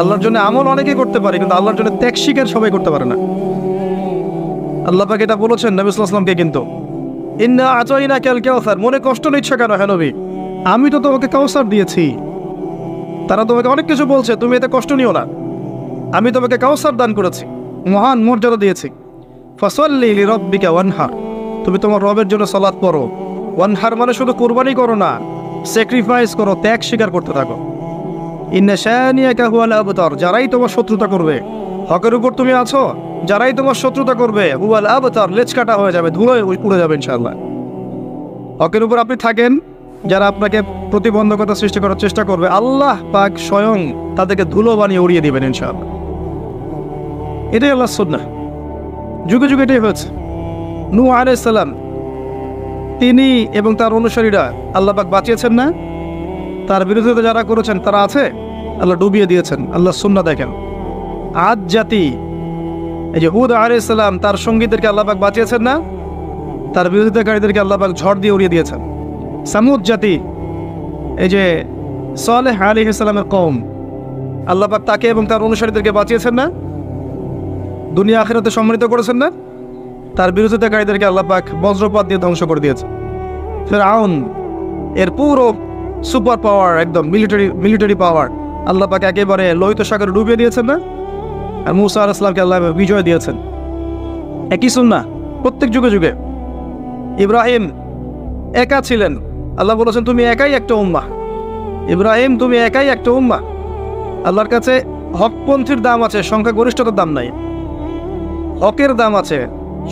আল্লাহর জন্য আমল অনেকে করতে পারে, কিন্তু আল্লাহর জন্য ত্যাগ স্বীকার সবাই করতে পারে না। আল্লাহ পাক এটা বলেছেন নবী সাল্লাল্লাহু আলাইহি ওয়াসাল্লামকে, কিন্তু ইন্না আতাইনাকাল কাউসার, মনে কষ্ট নিচ্ছ কেন হে নবী, আমি তো তোমাকে কাউসার দিয়েছি। তারা তোমাকে অনেক কিছু বলছে, তুমি এতে কষ্ট নিও না, আমি তোমাকে কাউসার দান করেছি, মহান মর্যাদা দিয়েছি। ফাসাল্লি লিরাব্বিকা ওয়ানহার, তুমি তোমার রবের জন্য সালাত পড়ো। ওয়ানহার মানে শুধু কুরবানি করো না, স্যাক্রিফাইস করো, ত্যাগ স্বীকার করতে থাকো। ইন্না শানিয়াকা হুয়াল আবতার, যারাই তোমার শত্রুতা করবে, হকের উপর তুমি আছো, যারাই তোমার শত্রুতা করবে, হুয়াল আবতার, লেজ কাটা হয়ে যাবে, ধুলোয় উড়ে যাবে ইনশাআল্লাহ। হকের উপর আপনি থাকেন, যারা আপনাকে প্রতিবন্ধকতা সৃষ্টি করার চেষ্টা করবে, আল্লাহ পাক স্বয়ং তাদেরকে ধুলো বানিয়ে উড়িয়ে দিবেন ইনশাআল্লাহ। এটাই আল্লাহর সুন্নাহ, যুগে যুগে এটাই হয়েছে। নূহ আলাইহিস সালাম, তিনি এবং তার অনুসারীরা আল্লাহ পাক বাঁচিয়েছেন না, তার বিরোধিতা যারা করেছেন তারা আছে, আল্লাহ ডুবিয়ে দিয়েছেন। আল্লাহ সুন্নাহ দেখেন। আদ জাতি, এই যে হুদ আলাইহিস সালাম, তার সঙ্গীদেরকে আল্লাহ পাক বাঁচিয়েছেন না, তার বিরোধিতাকারীদেরকে আল্লাহ পাক ঝড় দিয়ে উড়িয়ে দিয়েছেন। সামুদ জাতি, এই যে সালেহ আলাইহিস সালামের কওম, আল্লাহ পাক তাকে এবং তার অনুসারীদেরকে বাঁচিয়েছেন না, দুনিয়া আখিরাতে সম্মানিত করেছেন না, তার বিরোধিতাকারীদেরকে আল্লাহ পাক বজ্রপাত দিয়ে ধ্বংস করে দিয়েছে। ফিরআউন, এর পুরো সুপার পাওয়ার, একদম মিলিটারি পাওয়ার, আল্লাহ পাক একেবারে লোহিত সাগরে ডুবিয়ে দিয়েছেন না। আর মূসা আলাইহিস সালামকে আল্লাহ বিজয় দিয়েছেন। একই সুন্নাহ প্রত্যেক যুগে যুগে। ইব্রাহিম একা ছিলেন, আল্লাহ বলেছেন তুমি একাই একটা উম্মাহ। ইব্রাহিম, তুমি একাই একটা উম্মাহ। আল্লাহর কাছে হকপন্থীর দাম আছে, সংখ্যা গরিষ্ঠতার দাম নাই। হকের দাম আছে,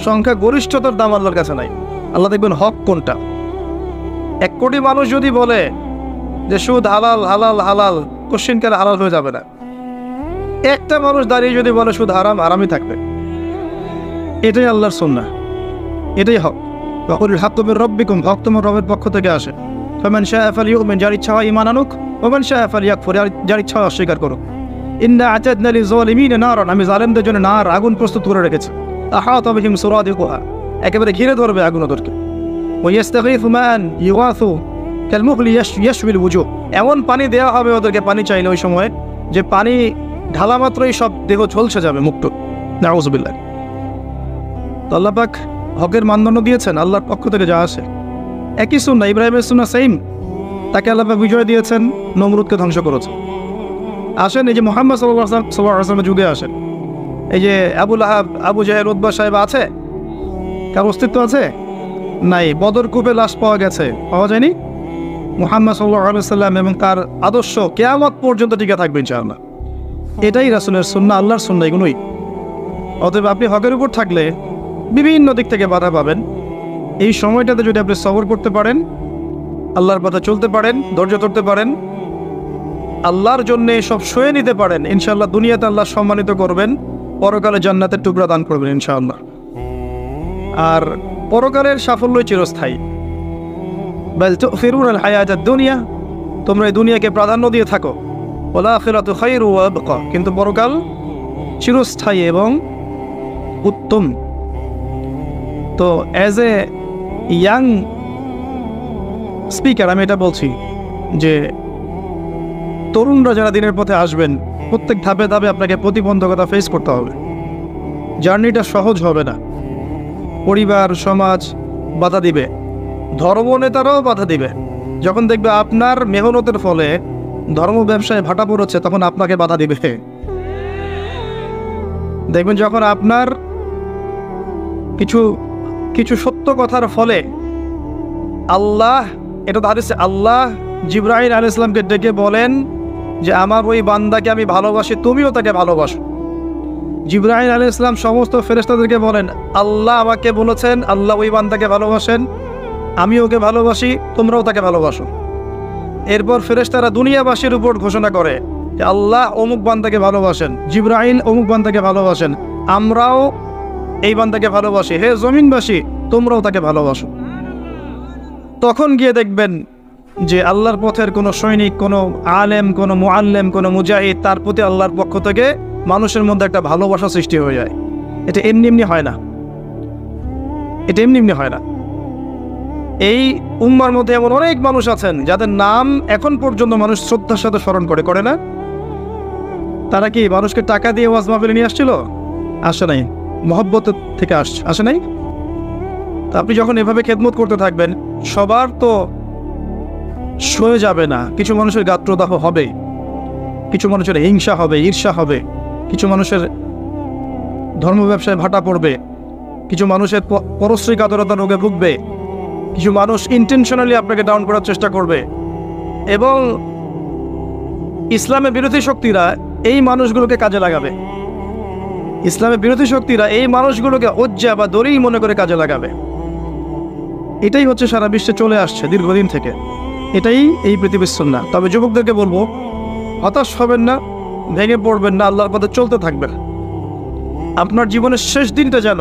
সংখ্যা গরিষ্ঠতার দাম আল্লাহর কাছে নাই। আল্লাহ দেখবেন হক কোনটা। 1 কোটি মানুষ যদি বলে যে সুদ হালাল হালাল হালাল, কোশ্চিনকালে হালাল হয়ে যাবে না। একটা মানুষ দাঁড়িয়ে যদি বলে সুদ হারাম, হারামই থাকবে। এটাই আল্লাহর সুন্নাহ, এটাই হক। ওয়াকুল হাক্কু মির রাব্বিকুম, হক তোমার রবের পক্ষ থেকে আসে। ফামান শাআ ফালইউমিন, যার ইচ্ছা হয় ঈমান আনুক, ওয়ামান শাআ ফালইয়াকফুর, যার ইচ্ছা হয় অস্বীকার করুক। ইন্না আ'তাদনা লিয-যালিমিনা নারান, আমি জালেমদের জন্য নার, আগুন প্রস্তুত করে রেখেছি। আহাতা বিহিম সুরাদিকুহা, একেবারে ঘিরে ধরবে আগুন ওদেরকে। ওয়া ইস্তাগীথু মান ইউগাথু কালমুহলি ইয়াশবিল ওয়ুজুহ, এমন পানি দেওয়া হবে ওদেরকে, পানি চাইলে ওই সময়, যে পানি ঢালা মাত্রই সব দেহ ঝলসে যাবে, মুক্ত। নাউযুবিল্লাহ। তো আল্লাহ পাক হকের মানদণ্ড দিয়েছেন, আল্লাহর পক্ষ থেকে যা আসে। একই সুন্নাহ, ইব্রাহিমের সুন্নাহ সেম। তাকে আল্লাহ পাক বিজয় দিয়েছেন, নমরুদকে ধ্বংস করেছেন। আসেন, এই যে মুহাম্মদ সাল্লাল্লাহু আলাইহি ওয়াসাল্লামের যুগে আসেন, এই যে আবু লাহাব, আবু জাহেল, উতবা সাহেব আছে? কার অস্তিত্ব আছে? নাই। বদর কূপে লাশ পাওয়া গেছে, পাওয়া যায়নি। মুহাম্মদ সাল্লাল্লাহু আলাইহি ওয়াসাল্লাম এবং তার আদর্শ কিয়ামত পর্যন্ত টিকে থাকবে ইনশাআল্লাহ। এটাই রাসূলের সুন্নাহ, আল্লাহর সুন্নাহ, এগুলোই। অতএব আপনি হকের উপর থাকলে বিভিন্ন দিক থেকে বাধা পাবেন। এই সময়টাতে যদি আপনি সবর করতে পারেন, আল্লাহর পথে চলতে পারেন, ধৈর্য ধরতে পারেন, আল্লাহর জন্য সব সয়ে নিতে পারেন, ইনশাআল্লাহ দুনিয়াতে আল্লাহ সম্মানিত করবেন, পরকালে জান্নাতের টুকরা দান করবেন ইনশাআল্লাহ। আর পরকালের সাফল্যই চিরস্থায়ী। বাল তুফিরুনাল হায়াতাদ দুনিয়া, তোমরা এই দুনিয়াকে প্রাধান্য দিয়ে থাকো। ওয়াল আখিরাতু খায়রু ওয়া আবকা, কিন্তু পরকাল চিরস্থায়ী এবং উত্তম। তো অ্যাজ এ ইয়াং স্পিকার আমি এটা বলছি যে তরুণরা যারা দিনের পথে আসবেন, প্রত্যেক ধাপে ধাপে আপনাকে প্রতিবন্ধকতা ফেস করতে হবে। জার্নিটা সহজ হবে না। পরিবার, সমাজ বাধা দিবে, ধর্মনেতারাও বাধা দিবে। যখন দেখবে আপনার মেহনতের ফলে ধর্ম ব্যবসায় ভাটা পড়েছে, তখন আপনাকে বাধা দিবে। দেখবেন যখন আপনার কিছু কিছু সত্য কথার ফলে আল্লাহ, এটা তো হাদিসে আল্লাহ জিবরাইল আলাইহিস সালামকে ডেকে বলেন যে আমার ওই বান্দাকে আমি ভালোবাসি, তুমিও তাকে ভালোবাসো। জিবরাইল আলাইহিস সালাম সমস্ত ফেরেশতাদেরকে বলেন আল্লাহ আমাকে বলেছেন আল্লাহ ওই বান্দাকে ভালোবাসেন, আমি ওকে ভালোবাসি, তোমরাও তাকে ভালোবাসো। এরপর ফেরেশতারা দুনিয়াবাসীর উপর ঘোষণা করে যে আল্লাহ অমুক বান্দাকে ভালোবাসেন, জিবরাইল অমুক বান্দাকে ভালোবাসেন, আমরাও এই বান্দাকে ভালোবাসি, হে জমিনবাসী তোমরাও তাকে ভালোবাসো। তখন গিয়ে দেখবেন যে আল্লাহর পথের কোনো সৈনিক, কোনো আলেম, কোনো মুআল্লিম, কোনো মুজাহিদ, তার প্রতি আল্লাহর পক্ষ থেকে মানুষের মধ্যে একটা ভালোবাসা সৃষ্টি হয়ে যায়। এটা এমনি এমনি হয় না, এটা এমনি এমনি হয় না। এই উম্মার মধ্যে এমন অনেক মানুষ আছেন যাদের নাম এখন পর্যন্ত মানুষ শ্রদ্ধার সাথে স্মরণ করে না? তারা কি মানুষকে টাকা দিয়ে ওয়াজ মাহফিলে নিয়ে আসছিল? আসে নাই। মহব্বত থেকে আসে নাই। তা আপনি যখন এভাবে খেদমত করতে থাকবেন, সবার তো সয়ে যাবে না। কিছু মানুষের গাত্রদাহ হবে, কিছু মানুষের হিংসা হবে, ঈর্ষা হবে, কিছু মানুষের ধর্ম ব্যবসায় ভাটা পড়বে, কিছু মানুষের পরশ্রী কাতরতা রোগে ভুগবে, কিছু মানুষ ইন্টেনশনালি আপনাকে ডাউন করার চেষ্টা করবে। এবং ইসলামের বিরোধী শক্তিরা এই মানুষগুলোকে কাজে লাগাবে। ইসলামের বিরোধী শক্তিরা এই মানুষগুলোকে ওজ্জা বা দড়ি মনে করে কাজে লাগাবে। এটাই হচ্ছে সারা বিশ্বে চলে আসছে দীর্ঘদিন থেকে। এটাই এই পৃথিবীর সুন্নাহ। তবে যুবকদেরকে বলবো, হতাশ হবেন না, ভেঙে পড়বেন না, আল্লাহর পথে চলতে থাকবেন। আপনার জীবনের শেষ দিনটা যেন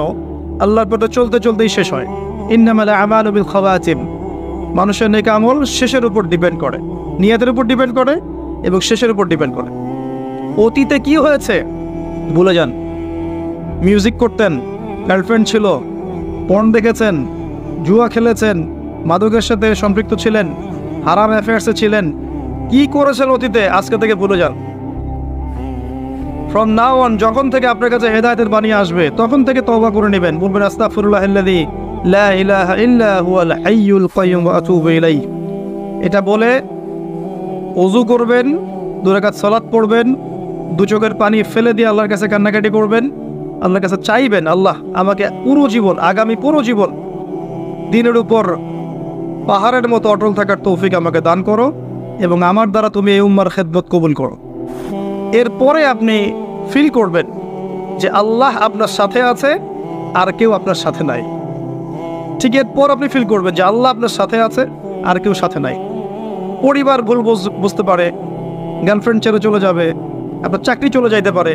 আল্লাহর পথে চলতে চলতেই শেষ হয়। ইন্নামাল আমালু বিল খাওয়াতিম। মানুষের নেক আমল শেষের উপর ডিপেন্ড করে, নিয়তের উপর ডিপেন্ড করে এবং শেষের উপর ডিপেন্ড করে। অতীতে কি হয়েছে ভুলে যান। মিউজিক করতেন, গার্লফ্রেন্ড ছিল, পর্ন দেখেছেন, জুয়া খেলেছেন, মাদকের সাথে সম্পৃক্ত ছিলেন, হারাম অ্যাফেয়ার্সে ছিলেন, কি করেছেন অতীতে, আজকে থেকে ভুলে যান। ফ্রম নাও অন, যখন থেকে আপনার কাছে হেদায়েতের বাণী আসবে তখন থেকে তওবা করে নেবেন। বলবেন আস্তাগফিরুল্লাহাল্লাযী লা ইলাহা ইল্লা হুয়াল হাইয়ুল কাইয়্যুম ওয়া আতুবু ইলাইহি। এটা বলে ওযু করবেন, 2 রাকাত সালাত পড়বেন, 2 চোখের পানি ফেলে দিয়ে আল্লাহর কাছে কান্নাকাটি করবেন, আল্লাহর কাছে চাইবেন, আল্লাহ আমাকে পুরো জীবন, আগামী পুরো জীবন দিনের উপর পাহাড়ের মতো অটল থাকার তৌফিক আমাকে দান করো এবং আমার দ্বারা তুমি এই উম্মার খেদমত কবুল করো। এরপরে আপনি ফিল করবেন যে আল্লাহ আপনার সাথে আছে আর কেউ আপনার সাথে নাই। ঠিক এরপর আপনি ফিল করবেন যে আল্লাহ আপনার সাথে আছে আর কেউ সাথে নাই। পরিবার ভুল বুঝতে পারে, গার্লফ্রেন্ড ছেড়ে চলে যাবে, আপনার চাকরি চলে যাইতে পারে,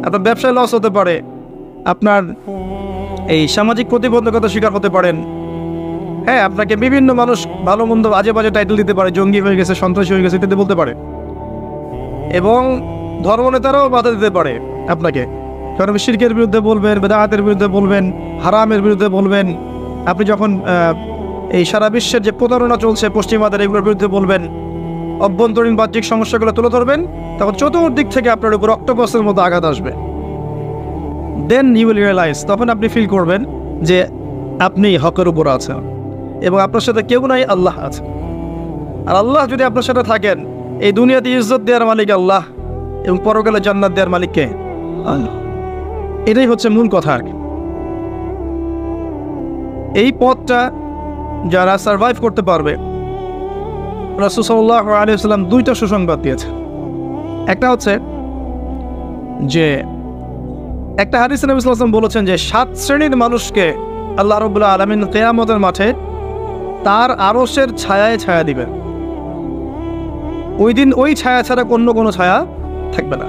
আপনার ব্যবসায় লস হতে পারে, আপনার এই সামাজিক প্রতিবন্ধকতার শিকার হতে পারেন। হ্যাঁ, আপনাকে বিভিন্ন মানুষ ভালো মন্দ আজে বাজে টাইটেল দিতে পারে, জঙ্গি হয়ে গেছে, সন্ত্রাসী হয়ে গেছে ইত্যাদি বলতে পারে। এবং ধর্মনেতারাও বাধা দিতে পারে আপনাকে। কারণ শিরকের বিরুদ্ধে বলবেন, বেদাতের বিরুদ্ধে বলবেন, হারামের বিরুদ্ধে বলবেন। আপনি যখন এই সারা বিশ্বের যে প্রতারণা চলছে পশ্চিমাদের, এগুলোর বিরুদ্ধে বলবেন, অভ্যন্তরীণ বাহ্যিক সমস্যাগুলো তুলে ধরবেন, তখন চতুর্দিক থেকে আপনার উপর অক্টোপাসের মতো আঘাত আসবে। দেন ইউ উইল রিয়েলাইজ, তখন আপনি ফিল করবেন যে আপনি হকের উপর আছেন এবং আপনার সাথে কেউ নাই, আল্লাহ আছে। আর আল্লাহ যদি আপনার সাথে থাকেন, এই দুনিয়াতে ইজ্জত দেওয়ার মালিক আল্লাহ এবং পরকালে জান্নাত দেওয়ার মালিক কে? আল্লাহ। এটাই হচ্ছে মূল কথা। এই পথটা যারা সারভাইভ করতে পারবে, রাসূল সাল্লাল্লাহু আলাইহি ওয়াসাল্লাম 2টা সুসংবাদ দিয়েছে। একটা হচ্ছে যে একটা হাদিসে নবী সাল্লাল্লাহু আলাইহি ওয়াসাল্লাম বলেছেন যে 7 শ্রেণীর মানুষকে আল্লাহ রাব্বুল আলামিন কিয়ামতের মাঠে তার আরশের ছায়ায় ছায়া দিবেন। ওই দিন ওই ছায়া ছাড়া অন্য কোনো ছায়া থাকবে না।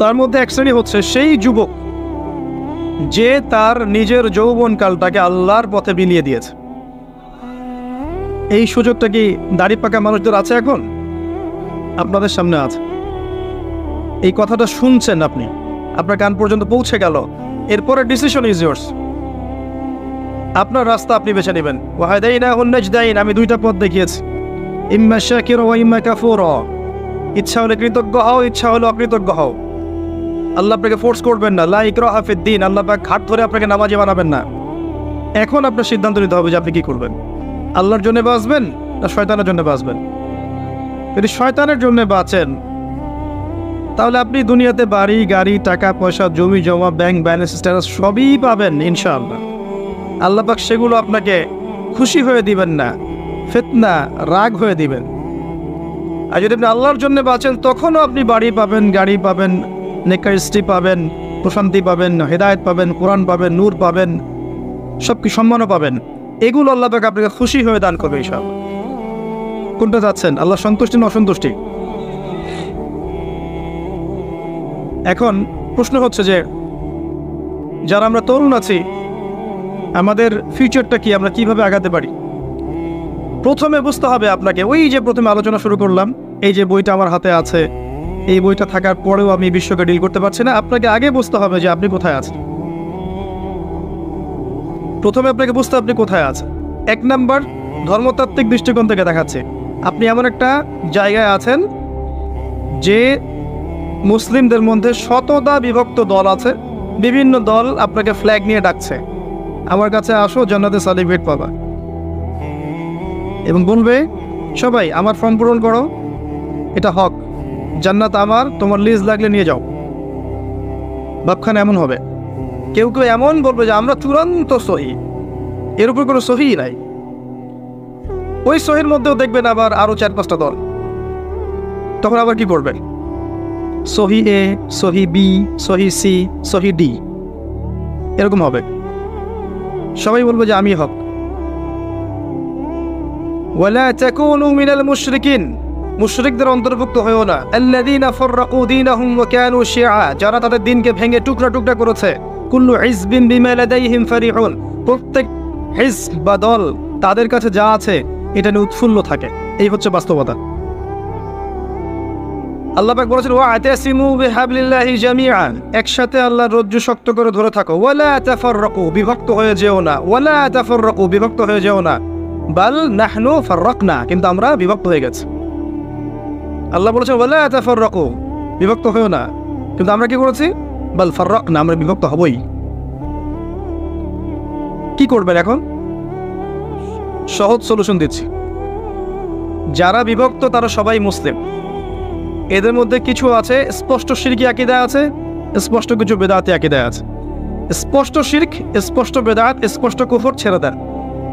তার মধ্যে এক শ্রেণী হচ্ছে সেই যুবক যে তার নিজের যৌবনকালটাকে আল্লাহর পথে বিলিয়ে দিয়েছে। এই সুযোগটা কি দাড়ি পাকা মানুষদের আছে? এখন আপনাদের সামনে আছে। এই কথাটা শুনছেন আপনি, আপনার কান পর্যন্ত পৌঁছে গেল। এরপরে ডিসিশন ইজ ইয়ার্স। আপনার রাস্তা আপনি বেছে নেবেন। ওয়াহাদাইনাহুন নাজদাইন, আমি 2টা পথ দেখিয়েছি, ইম্মা শাকিরা ওয়া ইম্মা কাফুরা। ইচ্ছা হলে কৃতজ্ঞ হও, ইচ্ছা হলে অকৃতজ্ঞ হও। আল্লাহ আপনাকে ফোর্স করবেন না, লা ইকরাহা ফিদ্দিন। আল্লাহ পাক হাত ধরে আপনাকে নামাজি বানাবেন না। এখন আপনার সিদ্ধান্ত নিতে হবে যে আপনি কি করবেন। আল্লাহর জন্য বাঁচবেন না শয়তানের জন্য বাঁচবেন? যদি শয়তানের জন্য বাঁচেন তাহলে আপনি দুনিয়াতে বাড়ি গাড়ি, টাকা পয়সা, জমি জমা, ব্যাংক ব্যালেন্স, স্ট্যাটাস সবই পাবেন ইনশাআল্লাহ। আল্লাহ পাক সেগুলো আপনাকে খুশি হয়ে দিবেন না, ফিতনা, রাগ হয়ে দিবেন। আর যদি আপনি আল্লাহর জন্য বাঁচেন তখনও আপনি বাড়ি পাবেন, গাড়ি পাবেন, নেকের স্ত্রী পাবেন, প্রশান্তি পাবেন, হেদায়েত পাবেন, কোরআন পাবেন, নূর পাবেন, সব কি সম্মানও পাবেন। এগুলো আল্লাহ পাক আপনাকে খুশি হয়ে দান করবে ইনশাআল্লাহ। কোনটা চাচ্ছেন, আল্লাহ সন্তুষ্টি না অসন্তুষ্টি? এখন প্রশ্ন হচ্ছে যে যারা আমরা তরুণ আছি, আমাদের ফিউচারটা কি, আমরা কিভাবে আগাতে পারি? প্রথমে বুঝতে হবে আপনাকে, ওই যে প্রথমে আলোচনা শুরু করলাম, এই যে বইটা আমার হাতে আছে, এই বইটা থাকার পরেও আমি বিশ্বকে ডিল করতে পারছি না। আপনাকে আগে বুঝতে হবে যে আপনি কোথায় আছেন। প্রথমে আপনাকে বুঝতে আপনি কোথায় আছেন। 1 নাম্বার, ধর্মতাত্ত্বিক দৃষ্টিকোণ থেকে দেখাচ্ছে আপনি এমন একটা জায়গায় আছেন যে মুসলিমদের মধ্যে শতদা বিভক্ত দল আছে, বিভিন্ন দল আপনাকে ফ্ল্যাগ নিয়ে ডাকছে, আমার কাছে আসো, জান্নাতে সার্টিফিকেট পাবা, এবং বলবে সবাই আমার ফর্ম পূরণ করো, এটা হক, জান্নাত আমার, তোমার লিজ লাগলে নিয়ে যাও। ভাবখানা এমন হবে। কেউ কেউ এমন বলবে যে আমরা চূড়ান্ত সহি, এর উপর কোনো সহি নাই। ওই সহির মধ্যেও দেখবেন আবার আরো 4-5টা দল। তখন আবার কি করবেন? সহি এ, সহি বি, সহি সি, সহি ডি, এরকম হবে। সবাই বলবে যে আমি হক। ওয়ালা তাকুনু মিনাল মুশরিকিন, মুশরিকদের অন্তর্ভুক্ত হয়েও না। আল্লাযীনা ফাররাকু দীনাহুম ওয়া কানু শিয়া, যারা তাদের দ্বীনকে ভেঙে টুকরা টুকরা করেছে। কুল্লু হিজবিন বিমা লাদাইহিম ফারিহুন, প্রত্যেক হিজব বা দল তাদের কাছে যা আছে এটা নিয়ে উৎফুল্ল থাকে। এই হচ্ছে বাস্তবতা। আল্লাহ পাক বলেছেন ওয়া'তাসিমু বিহাবলিল্লাহি জামিআন, একসাথে আল্লাহর রজ্জু শক্ত করে ধরে থাকো। ওয়ালা তাফাররাকু, বিভক্ত হয়ে যেও না। ওয়ালা তাফাররাকু, বিভক্ত হয়ে যেও না। বাল নাহনু ফাররাকনা, কিন্তু আমরা বিভক্ত হয়ে গেছি। আল্লাহ বলেছেন ওয়ালা তাফাররাকু, বিভক্ত হয়েও না, কিন্তু আমরা কি করেছি? বাল ফাররাকনা, আমরা বিভক্ত হবই। কি করবেন এখন? সহজ সলিউশন দিচ্ছি। যারা বিভক্ত তারা সবাই মুসলিম। এদের মধ্যে কিছু আছে স্পষ্ট শিরকি আকীদা আছে, স্পষ্ট কিছু বেদাতি আকীদা আছে। স্পষ্ট শিরক, স্পষ্ট বেদাত, স্পষ্ট কুফর ছেড়ে দেন,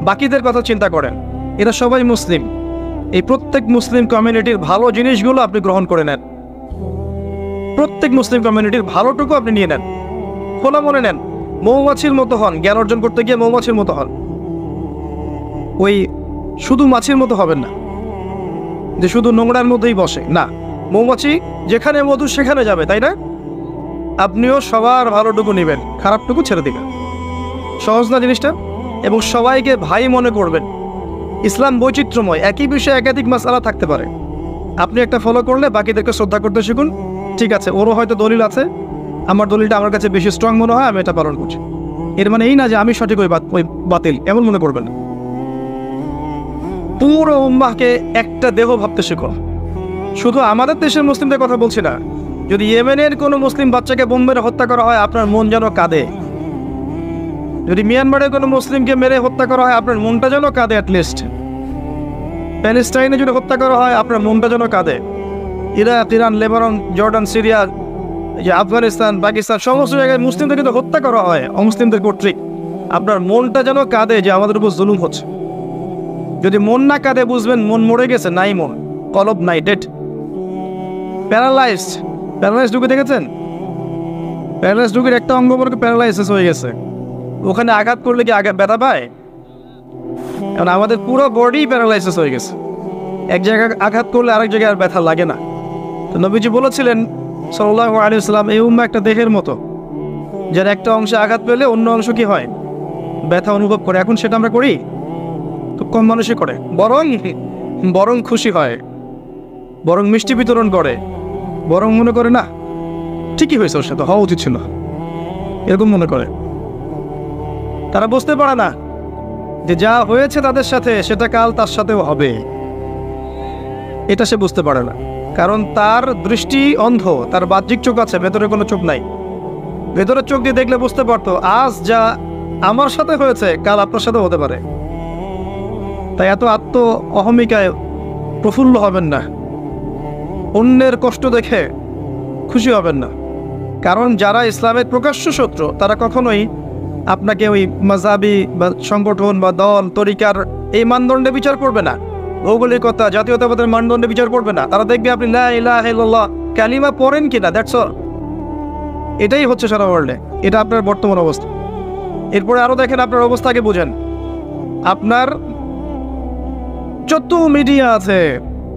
বাকিদের কথা চিন্তা করেন। এরা সবাই মুসলিম। এই প্রত্যেক মুসলিম কমিউনিটির ভালো জিনিসগুলো আপনি গ্রহণ করে নেন। প্রত্যেক মুসলিম কমিউনিটির ভালোটুকু আপনি নিয়ে নেন, খোলা মনে নেন। মৌমাছির মতো হন, জ্ঞান অর্জন করতে গিয়ে মৌমাছির মতো হন। ওই শুধু মাছির মতো হবেন না, যে শুধু নোংরার মধ্যেই বসে না। মৌমাছি যেখানে মধু সেখানে যাবে, তাই না? আপনিও সবার ভালোটুকু নেবেন, খারাপটুকু ছেড়ে দিবেন। সহজ না জিনিসটা? এবং সবাইকে ভাই মনে করবেন। ইসলাম বৈচিত্র্যময়, একই বিষয়ে একাধিক মাসআলা থাকতে পারে। আপনি একটা ফলো করলে বাকিদেরকে শ্রদ্ধা করতে শিখুন। ঠিক আছে, ওরও হয়তো দলিল আছে, আমার দলিলটা আমার কাছে বেশি স্ট্রং মনে হয়, আমি এটা পালন করছি। এর মানে এই না যে আমি সঠিক, ওই বাতিল, এমন মনে করবেন। পুরো উম্মাহকে একটা দেহ ভাবতে শেখো। শুধু আমাদের দেশের মুসলিমদের কথা বলছি না, যদি ইয়েমেনের কোনো মুসলিম বাচ্চাকে বোম মেরে হত্যা করা হয় আপনার মন যেন কাঁদে। যদি মিয়ানমারের কোনো মুসলিমকে মেরে হত্যা করা হয় আপনার মনটা যেন কাঁদে। অ্যাটলিস্ট প্যালেস্টাইনে যদি হত্যা করা হয় আপনার মনটা যেন কাঁদে। Iraq, Iran, Lebanon, Jordan, Syria, যে আফগানিস্তান, পাকিস্তান, সমস্ত জায়গায় মুসলিমদের কিন্তু হত্যা করা হয় অমুসলিমদের কর্তৃক। আপনার মনটা যেন কাঁদে যে আমাদের উপর জুলুম হচ্ছে। যদি মন না কাঁদে বুঝবেন মন মরে গেছে, নাই মন, কলব নাই, ডেড, প্যারালাইজড। প্যারালাইজ ঢুকে দেখেছেন? প্যারালাইজ ঢুকের একটা অঙ্গ বর্গ প্যারালাইসিস হয়ে গেছে। ওখানে আঘাত করলে কি ব্যথা পায়? কারণ আমাদের পুরো বডি প্যারালাইসিস হয়ে গেছে। এক জায়গায় আঘাত করলে আরেক জায়গায় আর ব্যথা লাগে না। তো নবীজি বলেছিলেন সাল্লাল্লাহু আলাইহি ওয়াসাল্লাম, এই উম্মাহ একটা দেহের মতো, যার একটা অংশে আঘাত পেলে অন্য অংশ কি হয়? ব্যথা অনুভব করে। এখন সেটা আমরা করি? খুব কম মানুষই করে। বরং খুশি হয়, বরং মিষ্টি বিতরণ করে, বরং মনে করে না ঠিকই হয়েছে, ওর সাথে হওয়া উচিত ছিল, এরকম মনে করে। তারা বুঝতে পারে না যে যা হয়েছে তাদের সাথে সেটা কাল তার সাথেও হবে। এটা সে বুঝতে পারে না, কারণ তার দৃষ্টি অন্ধ। তার বাহ্যিক চোখ আছে, ভেতরে কোনো চোখ নাই। ভেতরের চোখ দিয়ে দেখলে বুঝতে পারতো আজ যা আমার সাথে হয়েছে কাল আপনার সাথে হতে পারে। তাই এত আত্ম অহমিকায় প্রফুল্ল হবেন না, অন্যের কষ্ট দেখে খুশি হবেন না। কারণ যারা ইসলামের প্রকাশ্য শত্রু তারা কখনোই আপনাকে ওই মাযহাবি বা সংগঠন বা দল তরিকার এই মানদণ্ডে বিচার করবে না, ভৌগোলিকতা, জাতীয়তাবাদের মানদণ্ডে বিচার করবে না। তারা দেখবে আপনি লা ইলাহা ইল্লাল্লাহ কালিমা পড়েন কিনা, দ্যাটস অল। এটাই হচ্ছে সারা ওয়ার্ল্ডে, এটা আপনার বর্তমান অবস্থা। এরপরে আরও দেখেন, আপনার অবস্থাকে বুঝেন। আপনার যত মিডিয়া আছে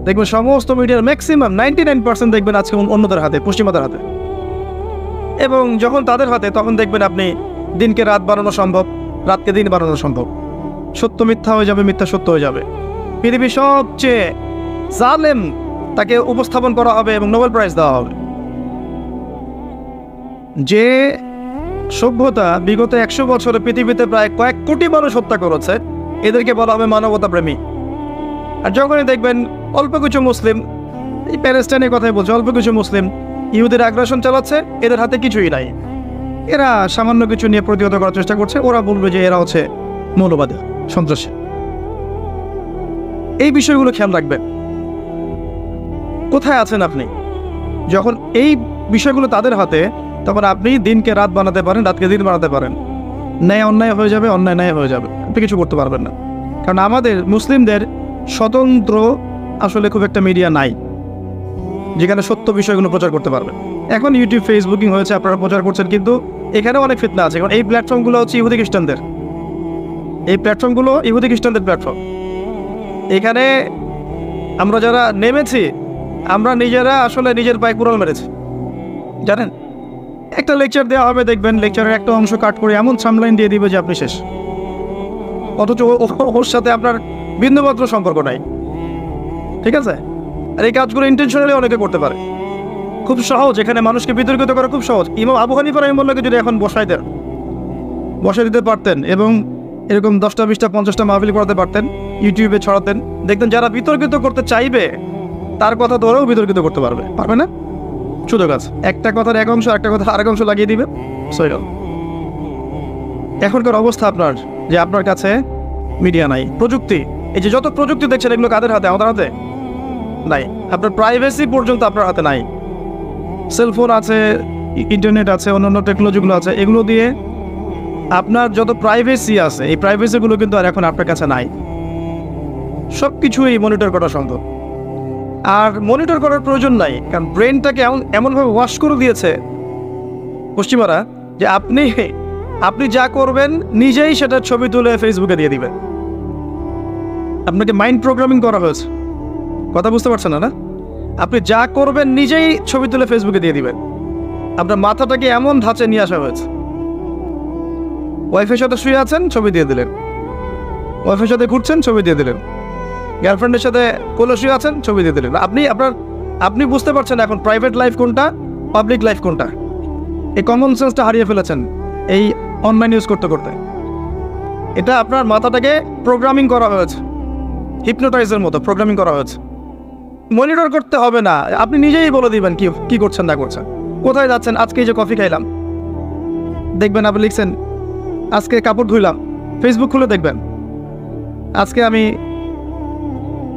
দেখবেন, সমস্ত মিডিয়ার ম্যাক্সিমাম 99% দেখবেন আজকে অন্যদের হাতে, পশ্চিমাদের হাতে। এবং যখন তাদের হাতে, তখন দেখবেন আপনি দিনকে রাত বানানো সম্ভব, রাতকে দিন বানানো সম্ভব। সত্য মিথ্যা হয়ে যাবে, মিথ্যা সত্য হয়ে যাবে। পৃথিবীর সবচেয়ে জালেম তাকে উপস্থাপন করা হবে এবং নোবেল প্রাইজ দেওয়া হবে। যে সভ্যতা বিগত 100 বছরে পৃথিবীতে প্রায় কয়েক কোটি মানুষ হত্যা করেছে, এদেরকে বলা হবে মানবতা প্রেমী। আর যখনই দেখবেন অল্প কিছু মুসলিম, এই প্যালেস্টাইনের কথাই বলছে, অল্প কিছু মুসলিম ইহুদির আগ্রাসন চালাচ্ছে, এদের হাতে কিছুই নাই, এরা সামান্য কিছু নিয়ে প্রতিহত করার চেষ্টা করছে, ওরা বলবে যে এরা হচ্ছে মৌলবাদী, সন্ত্রাসী। এই বিষয়গুলো খেয়াল রাখবেন। কোথায় আছেন আপনি? যখন এই বিষয়গুলো তাদের হাতে, তখন আপনি দিনকে রাত বানাতে পারেন, রাতকে দিন বানাতে পারেন। ন্যায় অন্যায় হয়ে যাবে, অন্যায় ন্যায় হয়ে যাবে, আপনি কিছু করতে পারবেন না। কারণ আমাদের মুসলিমদের স্বতন্ত্র আসলে খুব একটা মিডিয়া নাই যেখানে সত্য বিষয়গুলো প্রচার করতে পারবেন। এখন ইউটিউব, ফেসবুকিং হয়েছে, আপনারা প্রচার করছেন, কিন্তু এখানেও অনেক ফিতনা আছে। কারণ এই প্ল্যাটফর্মগুলো হচ্ছে ইহুদি খ্রিস্টানদের, এই প্ল্যাটফর্মগুলো ইহুদি খ্রিস্টানদের প্ল্যাটফর্ম। এখানে আমরা যারা নেমেছি, আমরা নিজেরা আসলে নিজের পায়ে কুড়াল মেরেছি, জানেন। একটা লেকচার দেওয়া হবে, দেখবেন লেকচারের একটা অংশ কাট করে এমন সামলাইন দিয়ে দিবে যে আপনি শেষ, অথচ ওর সাথে আপনার বিন্দুমাত্র সম্পর্ক নাই, ঠিক আছে। আর এই কাজগুলো ইন্টেনশনালি অনেকে করতে পারে, খুব সহজ। এখানে মানুষকে বিতর্কিত করা খুব সহজ। ইমাম আবু হানিফা রাহিমাহুল্লাহকে যদি এখন বসাই দিতে পারতেন এবং এরকম 10টা 20টা 50টা মাহফিল করাতে পারতেন, ইউটিউবে ছড়াতেন, দেখতেন যারা বিতর্কিত করতে চাইবে তার কথা ধরেও বিতর্কিত করতে পারবে না। সুযোগ আছে, একটা কথার এক অংশ একটা কথা আরেক অংশ লাগিয়ে দিবে, সই গেল। এখনকার অবস্থা আপনার যে আপনার কাছে মিডিয়া নাই, প্রযুক্তি, এই যে যত প্রযুক্তি দেখছেন এগুলো কাদের হাতে? আমাদের হাতে নাই। আপনার প্রাইভেসি পর্যন্ত আপনার হাতে নাই। সেলফোন আছে, ইন্টারনেট আছে, অন্যান্য টেকনোলজিগুলো আছে, এগুলো দিয়ে আপনার যত প্রাইভেসি আছে, এই প্রাইভেসিগুলো কিন্তু আর এখন আপনার কাছে নাই। সব কিছুই মনিটর করা সম্ভব। আর মনিটর করার প্রয়োজন নাই, কারণ ব্রেনটাকে এমনভাবে ওয়াশ করে দিয়েছে পশ্চিমারা যে আপনি যা করবেন নিজেই সেটা ছবি তুলে ফেসবুকে দিয়ে দিবেন। আপনাকে মাইন্ড প্রোগ্রামিং করা হয়েছে, কথা বুঝতে পারছেন না? আপনি যা করবেন নিজেই ছবি তুলে ফেসবুকে দিয়ে দিবেন। আপনার মাথাটাকে এমন ধাঁচে নিয়ে আসা হয়েছে, ওয়াইফের সাথে শুয়ে আছেন, ছবি দিয়ে দিলেন, ওয়াইফের সাথে ঘুরছেন, ছবি দিয়ে দিলেন, গার্লফ্রেন্ডের সাথে কোলে শুয়ে আছেন, ছবি দিয়ে দিলেন। আপনি বুঝতে পারছেন এখন প্রাইভেট লাইফ কোনটা, পাবলিক লাইফ কোনটা। এই কমন সেন্সটা হারিয়ে ফেলেছেন এই অনলাইন ইউজ করতে করতে। এটা আপনার মাথাটাকে প্রোগ্রামিং করা হয়েছে, হিপনোটাইজের মতো প্রোগ্রামিং করা হয়েছে। মনিটর করতে হবে না, আপনি নিজেই বলে দিবেন কি করছেন না করছেন, কোথায় যাচ্ছেন। আজকে এই যে কফি খাইলাম, দেখবেন আপনি লিখছেন আজকে কাপড় ধুইলাম, ফেসবুক খুলে দেখবেন আজকে আমি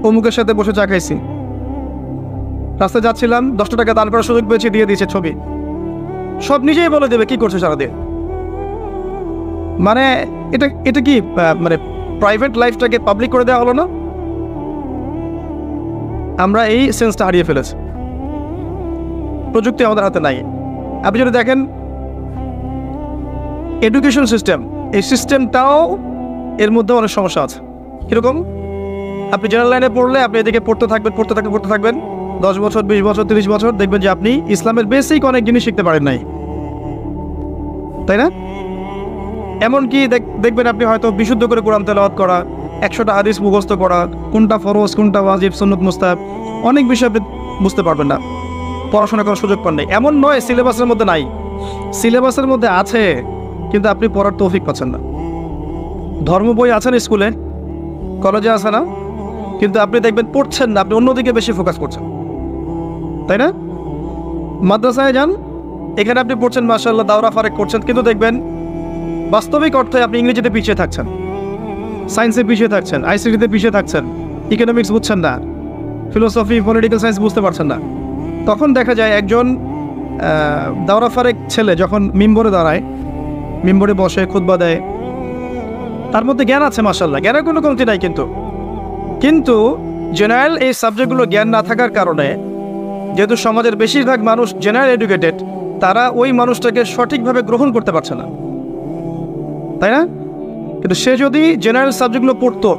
অমুকের সাথে বসে চা খাইছি, রাস্তায় যাচ্ছিলাম 10 টাকা দান করার সুযোগ পেয়েছি, দিয়ে দিয়েছে ছবি, সব নিজেই বলে দেবে কি করছে সারাদিন। মানে এটা কি মানে প্রাইভেট লাইফটাকে পাবলিক করে দেওয়া হলো না? আমরা এই সেন্সটা হারিয়ে ফেলেছি, প্রযুক্তি আমাদের হাতে নাই। আপনি যদি দেখেন এডুকেশন সিস্টেম, এই সিস্টেমটাও এর মধ্যে অনেক সমস্যা আছে। কীরকম? আপনি জেনারেল লাইনে পড়লে আপনি এদিকে পড়তে থাকবেন 10 বছর 20 বছর 30 বছর, দেখবেন যে আপনি ইসলামের বেসিক অনেক জিনিস শিখতে পারেন নাই, তাই না? এমনকি দেখবেন আপনি হয়তো বিশুদ্ধ করে কোরআন তেলাওয়াত করা, 100টা হাদিস মুখস্থ করা, কোনটা ফরজ কোনটা ওয়াজিব সুন্নত মুস্তাহাব, অনেক বিষয় আপনি বুঝতে পারবেন না, পড়াশোনা করার সুযোগ পান নাই। এমন নয় সিলেবাসের মধ্যে নাই, সিলেবাসের মধ্যে আছে, কিন্তু আপনি পড়ার তৌফিক পাচ্ছেন না। ধর্ম বই আছে না স্কুলে, কলেজে আছে না, কিন্তু আপনি দেখবেন পড়ছেন না, আপনি অন্যদিকে বেশি ফোকাস করছেন, তাই না? মাদ্রাসায় যান, এখানে আপনি পড়ছেন মাশাআল্লাহ, দাওরা ফারেক করছেন, কিন্তু দেখবেন বাস্তবিক অর্থে আপনি ইংরেজিতে পিছিয়ে থাকছেন, সায়েন্সে পিছিয়ে থাকছেন, আইসিটিতে পিছিয়ে থাকছেন, ইকোনমিক্স বুঝছেন না, ফিলোসফি পলিটিক্যাল সায়েন্স বুঝতে পারছেন না। তখন দেখা যায় একজন দাওরা ফারেক ছেলে যখন মিম্বরে দাঁড়ায়, মিম্বরে বসে খুতবা দেয়, তার মধ্যে জ্ঞান আছে মাশাআল্লাহ, জ্ঞানের কোনো কমতি নাই, কিন্তু জেনারেল এই সাবজেক্টগুলো জ্ঞান না থাকার কারণে, যেহেতু সমাজের বেশিরভাগ মানুষ জেনারেল এডুকেটেড, তারা ওই মানুষটাকে সঠিকভাবে গ্রহণ করতে পারছে না, তাই না? কিন্তু সে যদি জেনারেল সাবজেক্টগুলো পড়তো,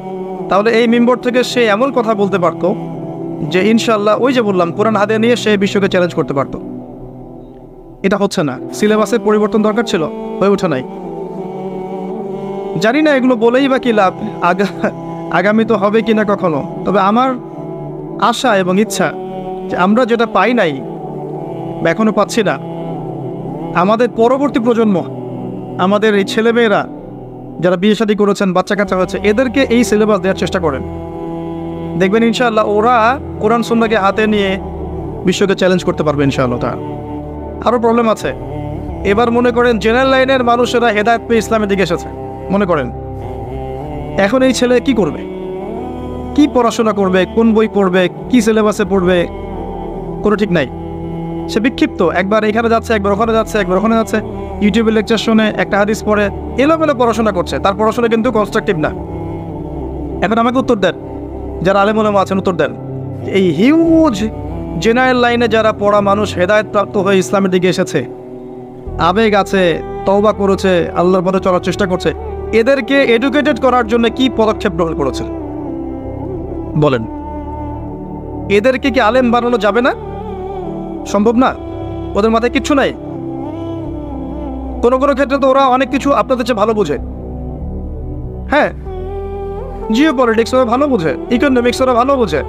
তাহলে এই মিম্বর থেকে সে এমন কথা বলতে পারতো যে ইনশাআল্লাহ ওই যে বললাম কোরআন হাতে নিয়ে সে বিশ্বকে চ্যালেঞ্জ করতে পারতো। এটা হচ্ছে না, সিলেবাসের পরিবর্তন দরকার ছিল, হয়ে ওঠে নাই। জানি না এগুলো বলেই বা কি লাভ, আগামী তো হবে কিনা কখনো। তবে আমার আশা এবং ইচ্ছা যে আমরা যেটা পাই নাই বা এখনো পাচ্ছি না, আমাদের পরবর্তী প্রজন্ম, আমাদের এই ছেলেমেয়েরা যারা বিয়ে শাদী করেছেন, বাচ্চা কাচ্চা হয়েছে, এদেরকে এই সিলেবাস দেওয়ার চেষ্টা করেন। দেখবেন ইনশাআল্লাহ ওরা কোরআন সুন্নাহকে হাতে নিয়ে বিশ্বকে চ্যালেঞ্জ করতে পারবে ইনশাআল্লাহ। আরও প্রবলেম আছে। এবার মনে করেন জেনারেল লাইনের মানুষেরা হেদায়েত পেয়ে ইসলামের দিকে এসেছে, মনে করেন এখন এই ছেলে কি করবে, কি পড়াশোনা করবে, কোন বই পড়বে, কি সিলেবাসে পড়বে, কোনো ঠিক নাই। সে বিক্ষিপ্ত, একবার এখানে যাচ্ছে, একবার ওখানে যাচ্ছে, একবার ওখানে যাচ্ছে, ইউটিউবে লেকচার শুনে একটা হাদিস পড়ে এলোমেলো পড়াশোনা করছে, তার পড়াশোনা কিন্তু কনস্ট্রাকটিভ না। এখন আমাকে উত্তর দেন, যারা আলেম ওলামা আছেন উত্তর দেন, এই হিউজ জেনারেল লাইনে যারা পড়া মানুষ হেদায়েত প্রাপ্ত হয়ে ইসলামের দিকে এসেছে, আবেগ আছে, তওবা করেছে, আল্লাহর পথে চলার চেষ্টা করছে, এদেরকে এডুকেটেড করার জন্য কি পদক্ষেপ গ্রহণ করেছে বলেন? এদেরকে কি আলেম বানানো যাবে না? সম্ভব না? ওদের মাথায় কিচ্ছু নাই? কোনো কোনো ক্ষেত্রে তো ওরা অনেক কিছু আপনাদের চেয়ে ভালো বোঝে। হ্যাঁ, জিও পলিটিক্স ওরা ভালো বোঝে, ইকোনমিক্স ওরা ভালো বোঝে,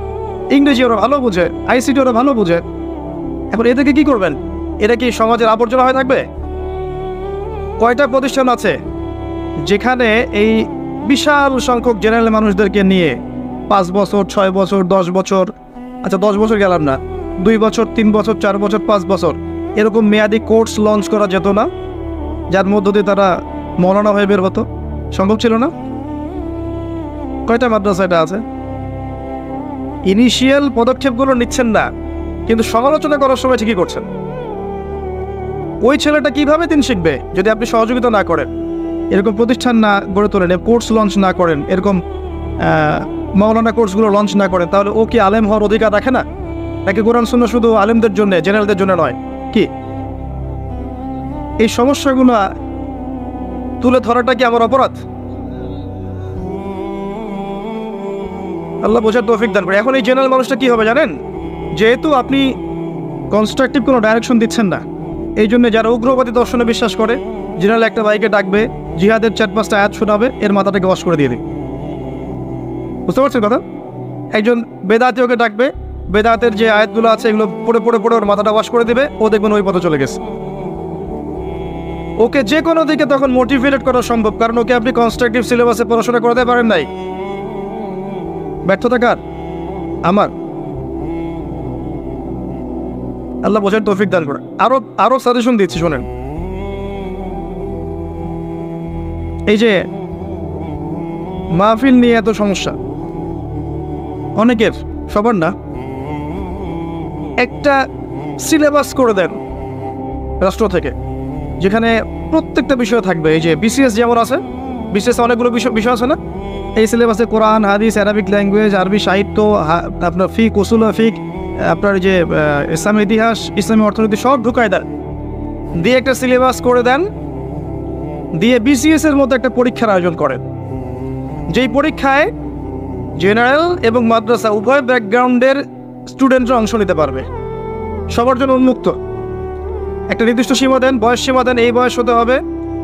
ইংরেজি ওরা ভালো বোঝে, আইসিটি ওরা ভালো বোঝে। এখন এদেরকে কি করবেন? এরা কি সমাজের আবর্জনা হয়ে থাকবে? কয়টা প্রতিষ্ঠান আছে যেখানে এই বিশাল সংখ্যক জেনারেল মানুষদেরকে নিয়ে 5 বছর, 6 বছর, 10 বছর, আচ্ছা 10 বছর গেলাম না, 2 বছর, 3 বছর, 4 বছর, 5 বছর এরকম মেয়াদি কোর্স লঞ্চ করা যেত না, যার মধ্য দিয়ে তারা মৌলানা হয়ে বের হতো? সম্ভব ছিল না? কয়টা মাদ্রাসা এটা আছে? ইনিশিয়াল পদক্ষেপগুলো নিচ্ছেন না, কিন্তু সমালোচনা করার সময় ঠিকই করছেন। ওই ছেলেটা কিভাবে দিন শিখবে যদি আপনি সহযোগিতা না করেন, এরকম প্রতিষ্ঠান না গড়ে তোলেন, কোর্স লঞ্চ না করেন, এরকম মাওলানা কোর্সগুলো লঞ্চ না করেন? তাহলে ও কি আলেম হওয়ার অধিকার রাখে না? নাকি কোরআন সুন্নাহ শুধু আলেমদের জন্য, জেনারেলদের জন্য নয়? কি এই সমস্যাগুলো তুলে ধরাটা কি আমার অপরাধ? আল্লাহ বোঝার তৌফিক দান করে। এখন এই জেনারেল মানুষটা কি হবে জানেন? যেহেতু আপনি কনস্ট্রাকটিভ কোনো ডাইরেকশন দিচ্ছেন না, এই জন্য যারা উগ্রবাদী দর্শনে বিশ্বাস করে, জেনারেল একটা ভাইকে ডাকবে, জিহাদের 4-5টা আয়াত শোনাবে, এর মাথাটাকে ওয়াশ করে দিয়ে দিবে। বুঝতে পারছেন কথা? একজন বেদাতীয়কে ডাকবে, বেদাতের যে আয়াতগুলো আছে এগুলো পড়ে পড়ে পড়ে ওর মাথাটা ওয়াশ করে দিবে, ও দেখবেন ওই পথে চলে গেছে। ওকে যে কোনো দিকে তখন মোটিভেটেড করা সম্ভব, কারণ ওকে আপনি কনস্ট্রাকটিভ সিলেবাসে পড়াশোনা করাতে পারেন নাই। ব্যর্থতা কার? আমার। আল্লাহ বোঝার তৌফিক দান করে। আরো সাজেশন দিচ্ছি, শোনেন। এই যে মাহফিল নিয়ে এত সমস্যা অনেকের, সবার না, একটা সিলেবাস করে দেন রাষ্ট্র থেকে, যেখানে প্রত্যেকটা বিষয় থাকবে। এই যে বিসিএস যেমন আছে, বিসিএস অনেকগুলো বিষয় আছে না, এই সিলেবাসে কোরআন, হাদিস, অ্যারাবিক ল্যাঙ্গুয়েজ, আরবি সাহিত্য, আপনার ফিক, উসুল ফিক, আপনার যে ইসলামী ইতিহাস, ইসলামী অর্থনীতি সব ঢুকায় দেন, দিয়ে একটা সিলেবাস করে দেন, দিয়ে বিসিএস এর মতো একটা পরীক্ষার আয়োজন করেন, যেই পরীক্ষায় জেনারেল এবং মাদ্রাসা উভয় ব্যাকগ্রাউন্ডের স্টুডেন্টরা অংশ নিতে পারবে, সবার জন্য উন্মুক্ত। একটা নির্দিষ্ট সীমা দেন, বয়স সীমা দেন, এই বয়স হতে হবে,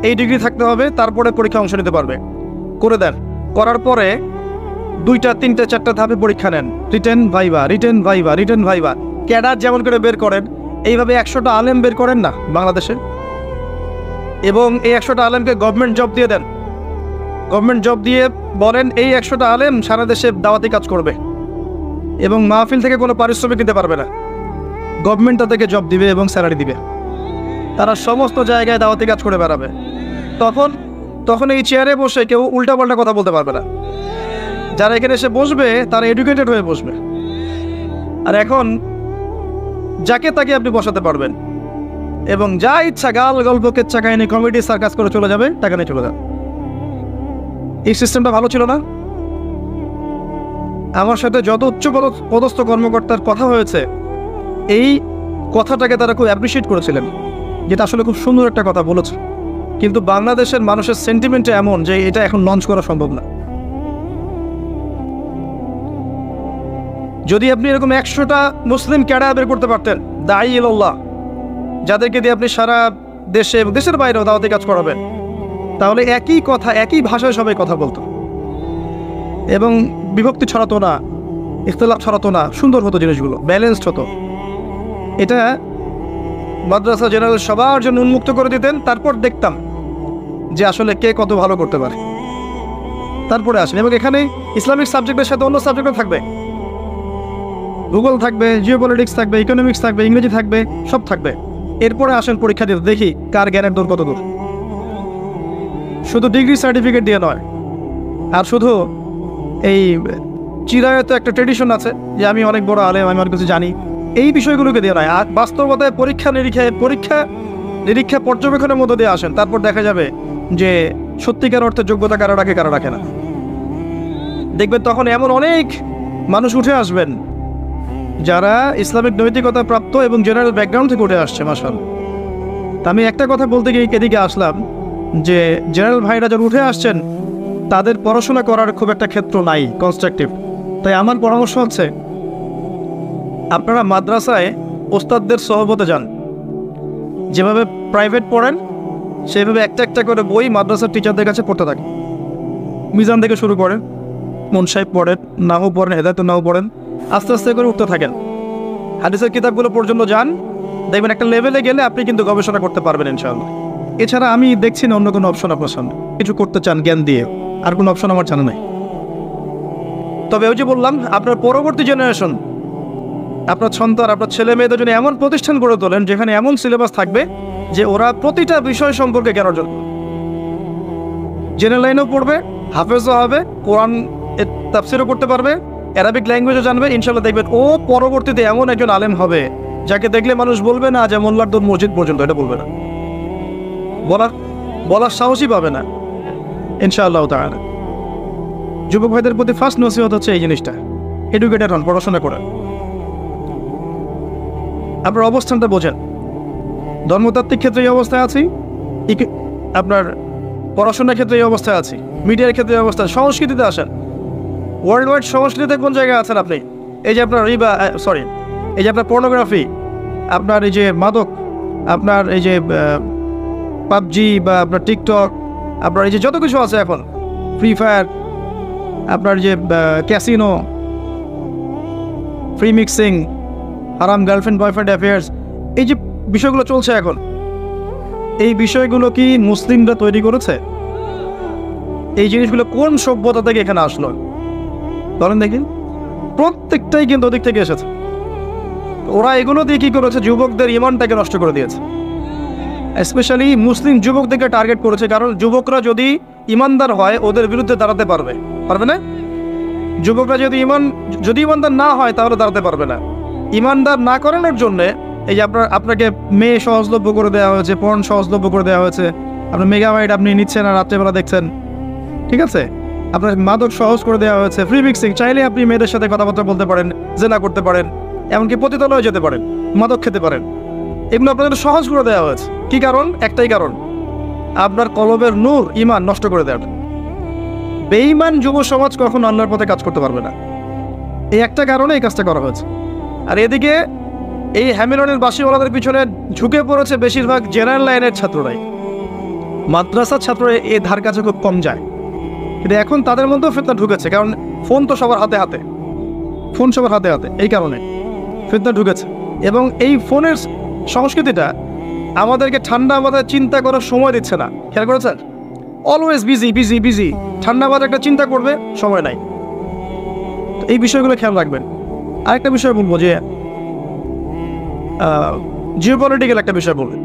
এই ডিগ্রি থাকতে হবে, তারপরে পরীক্ষা অংশ নিতে পারবে। করে দেন, করার পরে 2টা 3টা 4টা ধাপে পরীক্ষা নেন, written viva, written viva, written viva. Cadre যেমন করে বের করেন, এইভাবে 100টা আলেম বের করেন না বাংলাদেশে, এবং এই 100টা আলেমকে গভর্নমেন্ট জব দিয়ে দেন। গভর্নমেন্ট জব দিয়ে বলেন এই 100টা আলেম সারা দেশে দাওয়াতি কাজ করবে, এবং মাহফিল থেকে কোনো পারিশ্রমিক নিতে পারবে না, গভর্নমেন্ট তাদেরকে জব দিবে এবং স্যালারি দিবে, তারা সমস্ত জায়গায় দাওয়াতি কাজ করে বেড়াবে। তখন এই চেয়ারে বসে কেউ উল্টাপাল্টা কথা বলতে পারবে না। যারা এখানে এসে বসবে তারা এডুকেটেড হয়ে বসবে। আর এখন যাকে তাকে আপনি বসাতে পারবেন, এবং যা ইচ্ছা গাল গল্প কেচ্ছা কাহিনী কমেডি সার্কাস করে চলে যাবে, টাকা নিয়ে চলে যাবে। এই সিস্টেমটা ভালো ছিল না? আমার সাথে যত উচ্চ পদস্থ কর্মকর্তার কথা হয়েছে, এই কথাটাকে তারা খুব অ্যাপ্রিসিয়েট করেছিলেন, যেটা আসলে খুব সুন্দর একটা কথা বলেছে। কিন্তু বাংলাদেশের মানুষের সেন্টিমেন্টটা এমন যে এটা এখন লঞ্চ করা সম্ভব না। যদি আপনি এরকম 100টা মুসলিম ক্যাডার বের করতে পারতেন, দাঈ ইলাল্লাহ, যাদেরকে দিয়ে আপনি সারা দেশে এবং দেশের বাইরেও দাওয়াতি কাজ করাবেন, তাহলে একই কথা, একই ভাষায় সবাই কথা বলতো, এবং বিভক্তি ছড়াতো না, ইখতিলাফ ছড়াতো না, সুন্দর হতো, জিনিসগুলো ব্যালেন্সড হতো। এটা মাদ্রাসা জেনারেল সবার জন্য উন্মুক্ত করে দিতেন, তারপর দেখতাম যে আসলে কে কত ভালো করতে পারে, তারপরে আসেন। এবং এখানে ইসলামিক সাবজেক্টের সাথে অন্য সাবজেক্টও থাকবে, ভূগোল থাকবে, জিওপলিটিক্স থাকবে, ইকোনমিক্স থাকবে, ইংরেজি থাকবে, সব থাকবে। এরপরে আসেন পরীক্ষা দিতে, দেখি কার জ্ঞানের দূর কত দূর। শুধু ডিগ্রি সার্টিফিকেট দিয়ে নয়, আর শুধু এই চিরায়ত একটা ট্রেডিশন আছে যে আমি অনেক বড় আলেম, আমি অনেক কিছু জানি, এই বিষয়গুলোকে দিয়ে নয়। আর বাস্তবতায় পরীক্ষা নিরীক্ষা পর্যবেক্ষণের মধ্যে দিয়ে আসেন, তারপর দেখা যাবে যে সত্যিকার অর্থে যোগ্যতা কারা রাখে কারা রাখে না। দেখবেন তখন এমন অনেক মানুষ উঠে আসবেন যারা ইসলামিক নৈতিকতা প্রাপ্ত এবং জেনারেল ব্যাকগ্রাউন্ড থেকে উঠে আসছে। মাশাআল্লাহ। তা আমি একটা কথা বলতে গিয়ে এদিকে আসলাম যে জেনারেল ভাইরা যারা উঠে আসছেন তাদের পড়াশোনা করার খুব একটা ক্ষেত্র নাই কনস্ট্রাকটিভ। তাই আমার পরামর্শ হচ্ছে আপনারা মাদ্রাসায় ওস্তাদদের সহবতে যান, যেভাবে প্রাইভেট পড়েন সেভাবে একটা একটা করে বই মাদ্রাসার টিচারদের কাছে পড়তে থাকেন। মিজান থেকে শুরু করেন, মন সাহেব পড়েন, নাহু পড়েন, হেদায়েতুন নাহু পড়েন, আস্তে আস্তে করে উঠতে থাকেন। হাদিসের কিতাবগুলো পর্যন্ত যান, দেখবেন একটা লেভেলে গেলে আপনি কিন্তু গবেষণা করতে পারবেন ইনশাআল্লাহ। এছাড়া আমি দেখছি না অন্য কোনো অপশন আপনার সামনে। কিছু করতে চান জ্ঞান দিয়ে, আর কোনো অপশন আমার জানা নাই। তবে ওই যে বললাম, আপনার পরবর্তী জেনারেশন, আপনার সন্তান, আপনার ছেলে মেয়েদের জন্য এমন প্রতিষ্ঠান গড়ে তোলেন যেখানে এমন সিলেবাস থাকবে যে ওরা প্রতিটা বিষয় সম্পর্কে জ্ঞান অর্জন, জেনারেল লাইনেও পড়বে, হাফেজও হবে, কোরআন তাফসিরও করতে পারবে, অ্যারাবিক ল্যাঙ্গুয়েজও জানবে। ইনশাল্লাহ দেখবেন ও পরবর্তীতে এমন একজন আলেম হবে যাকে দেখলে মানুষ বলবে না যে মোল্লার দৌড় মসজিদ পর্যন্ত, এটা বলবে না, বলার সাহসই পাবে না ইনশাআল্লাহ তাআলা। যুবক ভাইদের প্রতি ফার্স্ট নসিহত হচ্ছে এই জিনিসটা, এডুকেটেড হন, পড়াশোনা করেন, আপনার অবস্থানটা বোঝেন। ধর্মতাত্ত্বিক ক্ষেত্রে এই অবস্থায় আছি, আপনার পড়াশোনার ক্ষেত্রে এই অবস্থায় আছি, মিডিয়ার ক্ষেত্রে এই অবস্থায়। সংস্কৃতিতে আসেন, ওয়ার্ল্ড ওয়াইড সংস্কৃতিতে কোন জায়গায় আছেন আপনি? এই যে আপনার এই যে আপনার পর্নোগ্রাফি, আপনার এই যে মাদক, আপনার এই যে পাবজি বা আপনার টিকটক, আপনার এই যে যত কিছু আছে এখন, ফ্রি ফায়ার, আপনার যে ক্যাসিনো, ফ্রি মিক্সিং, হারাম গার্লফ্রেন্ড বয়ফ্রেন্ড অ্যাফেয়ার্স, এই যে বিষয়গুলো চলছে এখন, এই বিষয়গুলো কি মুসলিমরা তৈরি করেছে? এই জিনিসগুলো কোন সভ্যতা থেকে এখানে আসলো বলেন দেখি? প্রত্যেকটাই কিন্তু ওদিক থেকে এসেছে। ওরা এগুলো দিয়ে কী করেছে? যুবকদের ইমানটাকে নষ্ট করে দিয়েছে। স্পেশালি মুসলিম যুবকদেরকে টার্গেট করেছে, কারণ যুবকরা যদি ইমানদার হয় ওদের বিরুদ্ধে দাঁড়াতে পারবে না। যুবকরা যদি ইমানদার না হয় তাহলে দাঁড়াতে পারবে না। ইমানদার না করানোর জন্যে এই যে আপনাকে মেয়ে সহজলভ্য করে দেওয়া হয়েছে, পর্ন সহজলভ্য করে দেওয়া হয়েছে, আপনার মেগাবাইট আপনি নিচ্ছেন আর রাত্রেবেলা দেখছেন, ঠিক আছে? আপনার মাদক সহজ করে দেওয়া হয়েছে, ফ্রি মিক্সিং, চাইলে আপনি মেয়েদের সাথে কথাবার্তা বলতে পারেন, জেনা করতে পারেন, এমনকি পতিতালয়ে যেতে পারেন, মাদক খেতে পারেন। এগুলো আপনাদের সহজ করে দেওয়া হয়েছে। কি কারণ? একটাই কারণ, আপনার কলবের নূর, ইমান নষ্ট করে দেওয়া। বেঈমান যুব সমাজ কখনো আল্লাহর পথে কাজ করতে পারবে না। এই একটা কারণে এই কাজটা করা হয়েছে। আর এদিকে এই হ্যামিলনের বাসিওয়ালাদের পিছনে ঝুঁকে পড়েছে বেশিরভাগ জেনারেল লাইনের ছাত্ররাই। মাদ্রাসার ছাত্ররা এই ধার কাছে খুব কম যায়, কিন্তু এখন তাদের মধ্যেও ফিতনা ঢুকেছে, কারণ ফোন তো সবার হাতে হাতে, এই কারণে ফিতনা ঢুকেছে। এবং এই ফোনের সংস্কৃতিটা আমাদেরকে ঠান্ডা মাথায় চিন্তা করার সময় দিচ্ছে না। খেয়াল করেছেন? অলওয়েজ বিজি, ঠান্ডা মাথায় একটা চিন্তা করবে, সময় নাই। তো এই বিষয়গুলো খেয়াল রাখবেন। আরেকটা বিষয় বলবো যে জিওপলিটিক্যাল একটা বিষয় বলবেন।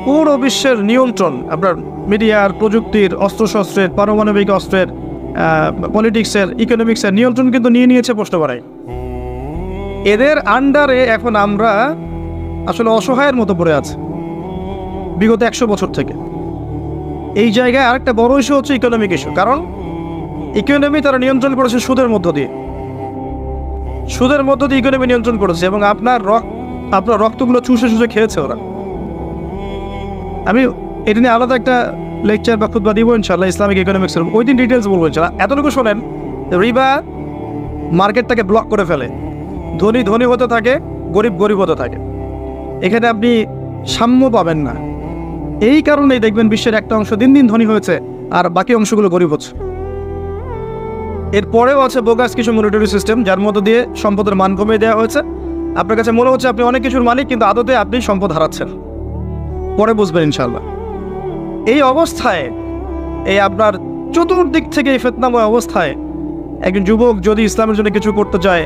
পুরো বিশ্বের নিয়ন্ত্রণ আপনার মিডিয়ার, প্রযুক্তির, অস্ত্রশস্ত্রের, পারমাণবিক অস্ত্রের, পলিটিক্সের, ইকোনমিক্সের নিয়ন্ত্রণ কিন্তু নিয়ে নিয়েছে প্রশ্ন বাড়াই। এদের আন্ডারে এখন আমরা আসলে অসহায়ের মতো পড়ে আছি বিগত 100 বছর থেকে। এই জায়গায় আরেকটা বড় ইস্যু হচ্ছে ইকোনমিক ইস্যু, কারণ ইকোনমি তারা নিয়ন্ত্রণ করেছে সুদের মধ্য দিয়ে ইকোনমি নিয়ন্ত্রণ করেছে, এবং আপনার রক্তগুলো চুষে খেয়েছে ওরা। আমি এটা নিয়ে আলাদা একটা লেকচার বা খুতবা দিব ইনশাআল্লাহ, ইসলামিক ইকোনমিক্সের, ওই দিন ডিটেলস বলবো ইনশাআল্লাহ। এতটুকু শোনেন, রিবা মার্কেটটাকে ব্লক করে ফেলে, ধনী হতে থাকে, গরিব হতে থাকে। এখানে আপনি সাম্য পাবেন না। এই কারণেই দেখবেন বিশ্বের একটা অংশ দিন দিন ধনী হয়েছে আর বাকি অংশগুলো গরিব হচ্ছে। এরপরেও আছে বোগাস কিছু মনিটরি সিস্টেম, যার মধ্য দিয়ে সম্পদের মান কমিয়ে দেওয়া হয়েছে। আপনার কাছে মনে হচ্ছে আপনি অনেক কিছুর মালিক, কিন্তু আদতে আপনি সম্পদ হারাচ্ছেন। পরে বুঝবেন ইনশাআল্লাহ। এই অবস্থায়, এই আপনার চতুর্দিক থেকে এই ফিতনাময় অবস্থায় একজন যুবক যদি ইসলামের জন্য কিছু করতে চায়,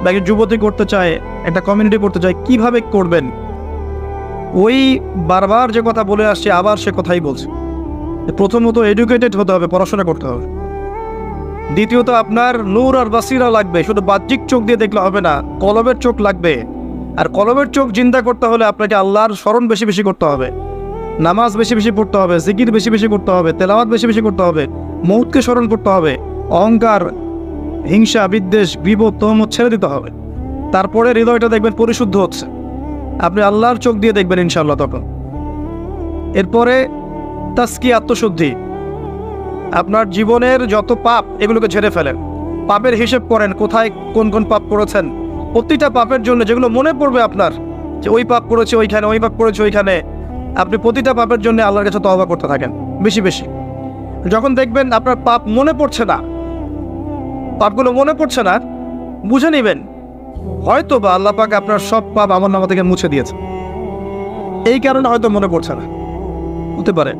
বা একজন যুবতী করতে চায়, একটা কমিউনিটি করতে চায়, কিভাবে করবেন? ওই বারবার যে কথা বলে আসছে আবার সে কথাই বলছে। প্রথমত এডুকেটেড হতে হবে, পড়াশোনা করতে হবে। দ্বিতীয়ত আপনার নূর আর বাসিরা লাগবে, শুধু বাহ্যিক চোখ দিয়ে দেখলে হবে না, কলবের চোখ লাগবে। আর কলবের চোখ জিন্দা করতে হলে আপনাকে আল্লাহর স্মরণ বেশি বেশি করতে হবে, নামাজ বেশি বেশি পড়তে হবে, জিকির বেশি বেশি করতে হবে, তেলাওয়াত বেশি বেশি করতে হবে, মউতকে স্মরণ করতে হবে, অহংকার, হিংসা, বিদ্বেষ, বিপদ, তহমত ছেড়ে দিতে হবে। তারপরে হৃদয়টা দেখবেন পরিশুদ্ধ হচ্ছে, আপনি আল্লাহর চোখ দিয়ে দেখবেন ইনশাআল্লাহ তখন। এরপরে তাসকি, আত্মশুদ্ধি। আপনার জীবনের যত পাপ এগুলোকে ঝেড়ে ফেলেন, পাপের হিসেব করেন কোথায় কোন কোন পাপ করেছেন। প্রতিটা পাপের জন্য যেগুলো মনে পড়বে আপনার যে ওই পাপ করেছে ওইখানে, ওই পাপ করেছে ওইখানে, আপনি প্রতিটা পাপের জন্য আল্লাহর কাছে তওবা করতে থাকেন বেশি বেশি। যখন দেখবেন আপনার পাপ মনে পড়ছে না, পাপগুলো মনে পড়ছে না, বুঝে নেবেন হয়তো বা আল্লাহ পাক আপনার সব পাপ আমলনামা থেকে মুছে দিয়েছে, এই কারণে হয়তো মনে পড়ছে না, হতে পারে।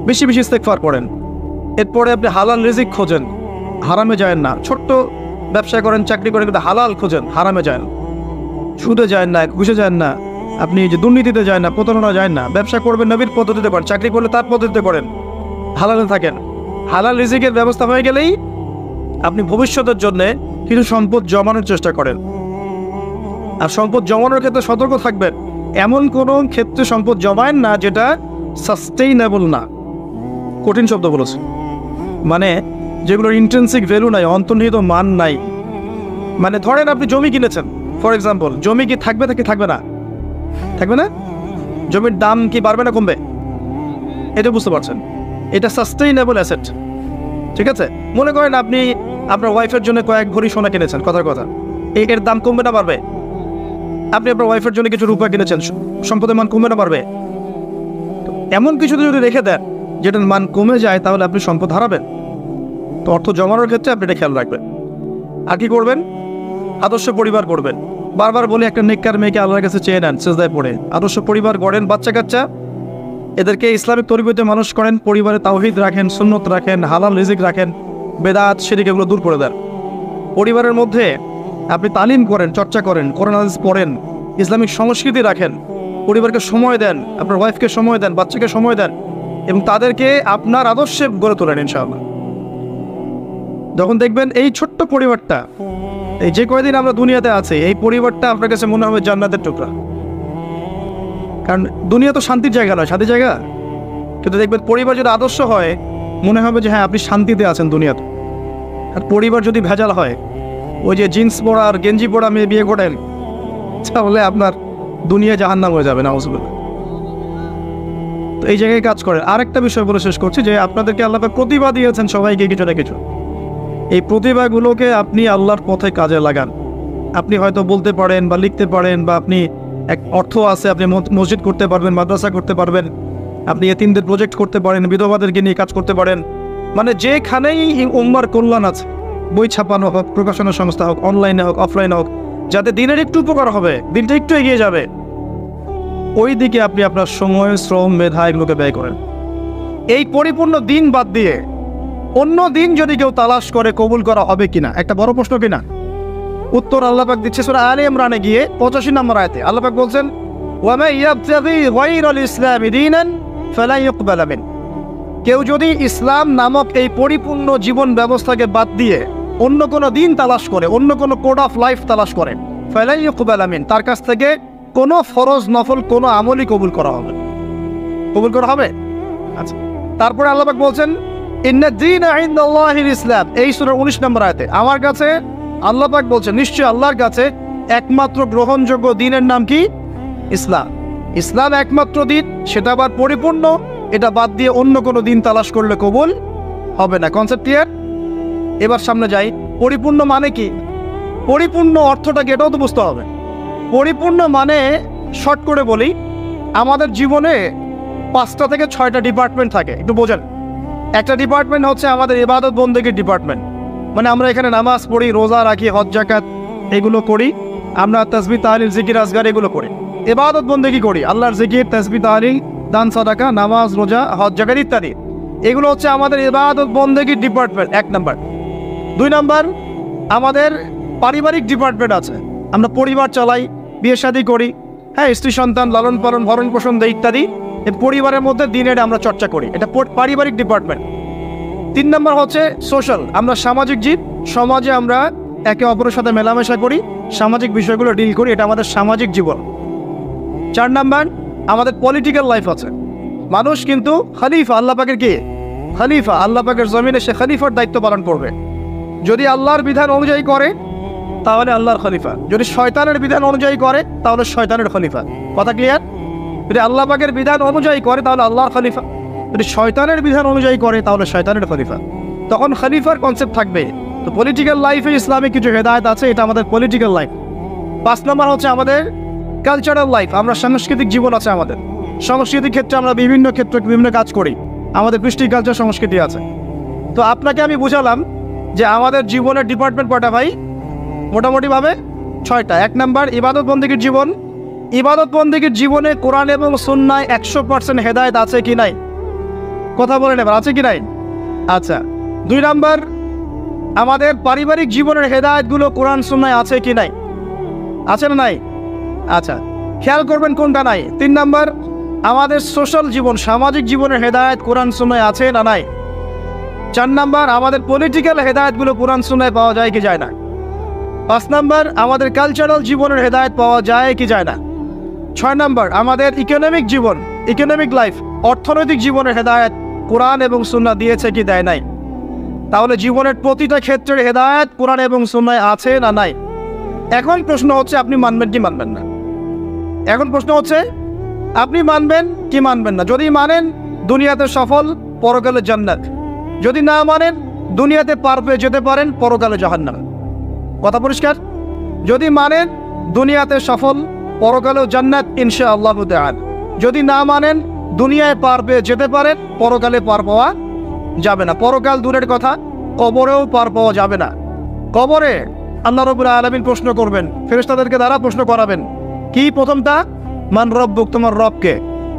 বেশি বেশি ইস্তেগফার করেন। এরপরে আপনি হালাল রিজিক খোঁজেন, হারামে যায়েন না। ছোট্ট ব্যবসা করেন, চাকরি করেন, কিন্তু হালাল খোঁজেন, হারামে যায়েন, সুদে যায়েন না, ঘুষে যায়েন না, আপনি যে দুর্নীতিতে যায় না, প্রতারণা যায় না। ব্যবসা করবেন নবীর পদ্ধতিতে করেন, চাকরি করলে তার পদ্ধতিতে করেন, হালালে থাকেন। হালাল রিজিকের ব্যবস্থা হয়ে গেলেই আপনি ভবিষ্যতের জন্য কিছু সম্পদ জমানোর চেষ্টা করেন। আর সম্পদ জমানোর ক্ষেত্রে সতর্ক থাকবেন, এমন কোনো ক্ষেত্রে সম্পদ জমায়েন না যেটা সাস্টেইনেবল না। কঠিন শব্দ বলেছে, মানে যেগুলোর ইন্ট্রিনসিক ভ্যালু নাই, অন্তর্নিহিত মান নাই। মানে ধরেন আপনি জমি কিনেছেন, ফর এক্সাম্পল, জমি কি থাকবে নাকি থাকবে না? থাকবে না। জমির দাম কি বাড়বে না কমবে? এটা বুঝতে পারছেন, এটা সাস্টেইনেবল অ্যাসেট, ঠিক আছে? মনে করেন আপনি আপনার ওয়াইফের জন্য কয়েক ভরি সোনা কিনেছেন, কথার কথা, এর দাম কমবে না বাড়বে? আপনি আপনার ওয়াইফের জন্য কিছু রূপা কিনেছেন, সম্পদের মান কমবে না বাড়বে? এমন কিছু যদি রেখে দেন যেটার মান কমে যায়, তাহলে আপনি সম্পদ হারাবেন। তো অর্থ জমানোর ক্ষেত্রে আপনি এটা খেয়াল রাখবেন। আর কি করবেন? আদর্শ পরিবার করবেন। বারবার বলে একটা নেককার মেয়েকে আল্লাহর কাছে চেয়ে নেন, সেজদায় পড়ে আদর্শ পরিবার গড়েন। বাচ্চা কাচ্চা এদেরকে ইসলামিক তরবিয়তে মানুষ করেন, পরিবারে তাওহীদ রাখেন, সুন্নত রাখেন, হালাল রিজিক রাখেন, বেদাত শিরক এগুলো দূর করে দেন। পরিবারের মধ্যে আপনি তালিম করেন, চর্চা করেন, কোরআন হাদিস পড়েন, ইসলামিক সংস্কৃতি রাখেন, পরিবারকে সময় দেন, আপনার ওয়াইফকে সময় দেন, বাচ্চাকে সময় দেন, এবং তাদেরকে আপনার আদর্শে গড়ে তোলেন ইনশাআল্লাহ। যখন দেখবেন এই ছোট্ট পরিবারটা, এই যে কয়দিন আমরা দুনিয়াতে আছি, এই পরিবারটা আপনার কাছে মনে হবে জান্নাতের টুকরা। কারণ দুনিয়া তো শান্তির জায়গা নয়, শান্তির জায়গা, কিন্তু দেখবেন পরিবার যদি আদর্শ হয়, মনে হবে যে হ্যাঁ আপনি শান্তিতে আছেন দুনিয়াতে। আর পরিবার যদি ভেজাল হয়, ওই যে জিন্স পরা আর গেঞ্জি পরা মেয়ে বিয়ে করেন, তাহলে আপনার দুনিয়া জাহান্নাম হয়ে যাবে, নাউজুবিল্লাহ। তো এই জায়গায় কাজ করেন। আরেকটা বিষয় বলে শেষ করছি, যে আপনাদেরকে আল্লাহ পাক প্রতিভা দিয়েছেন সবাইকে কিছু না কিছু। এই প্রতিভাগুলোকে আপনি আল্লাহর পথে কাজে লাগান। আপনি হয়তো বলতে পারেন বা লিখতে পারেন, বা আপনি এক অর্থ আছে, আপনি মসজিদ করতে পারবেন, মাদ্রাসা করতে পারবেন, আপনি এতিমদের প্রজেক্ট করতে পারেন, বিধবাদেরকে নিয়ে কাজ করতে পারেন। মানে যেখানেই উম্মার কল্যাণ আছে, বই ছাপানো হোক, প্রকাশনা সংস্থা হোক, অনলাইনে হোক, অফলাইনে হোক, যাতে দিনের একটু উপকার হবে, দিনটা একটু এগিয়ে যাবে, ওই দিকে আপনি আপনার সময়, শ্রম, মেধা এগুলোকে ব্যয় করেন। এই পরিপূর্ণ দিন বাদ দিয়ে অন্য দিন যদি কেউ তালাশ করে, কবুল করা হবে কিনা, একটা বড় প্রশ্ন কিনা? উত্তর আল্লাহ পাক দিচ্ছে সূরা আলে ইমরানে গিয়ে 85 নম্বর আয়াতে। আল্লাহ পাক বলছেন, ওয়া মা ইয়াবতাগি গায়রাল ইসলামি দীনান ফালা ইউকবাল মিন। কেউ যদি ইসলাম নামক এই পরিপূর্ণ জীবন ব্যবস্থাকে বাদ দিয়ে অন্য কোনো দিন তালাশ করে, অন্য কোনো কোড অফ লাইফ তালাশ করে, ফালা ইউকবাল মিন, তার কাছ থেকে কোনো ফরজ নফল কোনো আমলই কবুল করা হবে, কবুল করা হবে। আচ্ছা, তারপরে আল্লাহ পাক বলছেন, ইন্না দীনা ইনদাল্লাহিল ইসলাম, এই সূরার 19 নম্বর আয়াতে। আমার কাছে আল্লাহ পাক বলছেন, নিশ্চয় আল্লাহর কাছে একমাত্র গ্রহণযোগ্য দিনের নাম কি? ইসলাম। ইসলাম একমাত্র দিন, সেটা আবার পরিপূর্ণ। এটা বাদ দিয়ে অন্য কোনো দিন তালাশ করলে কবুল হবে না। Concept clear? এবার সামনে যাই। পরিপূর্ণ মানে কি? পরিপূর্ণ অর্থটা কি, এটাও তো বুঝতে হবে। পরিপূর্ণ মানে, শর্ট করে বলি, আমাদের জীবনে 5টা থেকে 6টা ডিপার্টমেন্ট থাকে, একটু বোঝেন। একটা ডিপার্টমেন্ট হচ্ছে আমাদের ইবাদত বন্দেগীর ডিপার্টমেন্ট, মানে আমরা এখানে নামাজ পড়ি, রোজা রাখি, হজ জাকাত এগুলো করি, আমরা তাসবিহ তাহলিল জিকির আজগার এগুলো করি, ইবাদত বন্দেগী করি, আল্লাহর জিকির, তাসবিহ তাহলিল, দান সাদাকা, নামাজ রোজা, হজ জাকাত ইত্যাদি। এগুলো হচ্ছে আমাদের ইবাদত বন্দেগীর ডিপার্টমেন্ট, 1 নাম্বার। 2 নাম্বার, আমাদের পারিবারিক ডিপার্টমেন্ট আছে, আমরা পরিবার চালাই, বিয়ে শাদী করি, হ্যাঁ, স্ত্রী সন্তান লালন পালন ভরণ পোষণ দেয় ইত্যাদি, এই পরিবারের মধ্যে দিনের আমরা চর্চা করি, এটা পারিবারিক ডিপার্টমেন্ট। 3 নম্বর হচ্ছে সোশ্যাল, আমরা সামাজিক জীব, সমাজে আমরা একে অপরের সাথে মেলামেশা করি, সামাজিক বিষয়গুলো ডিল করি, এটা আমাদের সামাজিক জীবন। 4 নম্বর আমাদের পলিটিক্যাল লাইফ আছে। মানুষ কিন্তু খলিফা, আল্লাহ পাকের কি খলিফা, আল্লাহ পাকের জমিনে সে খলিফার দায়িত্ব পালন করবে। যদি আল্লাহর বিধান অনুযায়ী করে তাহলে আল্লাহর খলিফা, যদি শয়তানের বিধান অনুযায়ী করে তাহলে শয়তানের খলিফা। কথা ক্লিয়ার? যদি আল্লাহ পাকের বিধান অনুযায়ী করে তাহলে আল্লাহর খলিফা, যদি শয়তানের বিধান অনুযায়ী করে তাহলে শয়তানের খলিফা। তখন খলিফার কনসেপ্ট থাকবে। তো পলিটিক্যাল লাইফে ইসলামিক কিছু হেদায়েত আছে, এটা আমাদের পলিটিক্যাল লাইফ। 5 নম্বর হচ্ছে আমাদের কালচারাল লাইফ, আমরা সাংস্কৃতিক জীবন আছে আমাদের। সাংস্কৃতিক ক্ষেত্রে আমরা বিভিন্ন ক্ষেত্রে বিভিন্ন কাজ করি, আমাদের কৃষ্টি কালচার সংস্কৃতি আছে। তো আপনাকে আমি বুঝালাম যে আমাদের জীবনের ডিপার্টমেন্ট কয়টা ভাই? মোটামুটিভাবে 6টা। 1 নম্বর ইবাদত বন্দেগীর জীবন। ইবাদত বন্দেগীর জীবনে কোরআন এবং সুন্নায় 100% হেদায়েত আছে কি নাই? কথা বলেন এবার, আছে কি নাই? আচ্ছা। 2 নম্বর আমাদের পারিবারিক জীবনের হেদায়েতগুলো কোরআন সুন্নায় আছে কি নাই? আছে না নাই? আচ্ছা, খেয়াল করবেন কোনটা নাই। 3 নম্বর আমাদের সোশ্যাল জীবন, সামাজিক জীবনের হেদায়েত কোরআন সুন্নায় আছে না নাই? 4 নম্বর আমাদের পলিটিক্যাল হেদায়েতগুলো কোরআন সুন্নায় পাওয়া যায় কি যায় না? 5 নম্বর আমাদের কালচারাল জীবনের হেদায়েত পাওয়া যায় কি যায় না? 6 নম্বর আমাদের ইকোনমিক জীবন, ইকোনমিক লাইফ, অর্থনৈতিক জীবনের হেদায়েত কোরআন এবং সুন্নাহ দিয়েছে কি দেয় নাই? তাহলে জীবনের প্রতিটা ক্ষেত্রের হেদায়েত কোরআন এবং সুন্নায় আছে না নাই? এখন প্রশ্ন হচ্ছে আপনি মানবেন কি মানবেন না। এখন প্রশ্ন হচ্ছে আপনি মানবেন কি মানবেন না। যদি মানেন দুনিয়াতে সফল, পরকালে জান্নাত। যদি না মানেন দুনিয়াতে পার পেয়ে যেতে পারেন, পরকালে জাহান্নাম। কথা পরিষ্কার? যদি মানেন দুনিয়াতে সফল, পরকালেও জান্নাত ইনশাআল্লাহ তাআলা। যদি না মানেন দুনিয়ায় পার পেয়ে যেতে পারেন, পরকালে পার পাওয়া যাবে না। পরকাল দূরের কথা, কবরেও পার পাওয়া যাবে না। কবরে আল্লাহ রাব্বুল আলামিন প্রশ্ন করবেন, ফেরেশতাদেরকে দ্বারা প্রশ্ন করাবেন। কি প্রথমটা? মান রব্বুক, তোমার রবকে।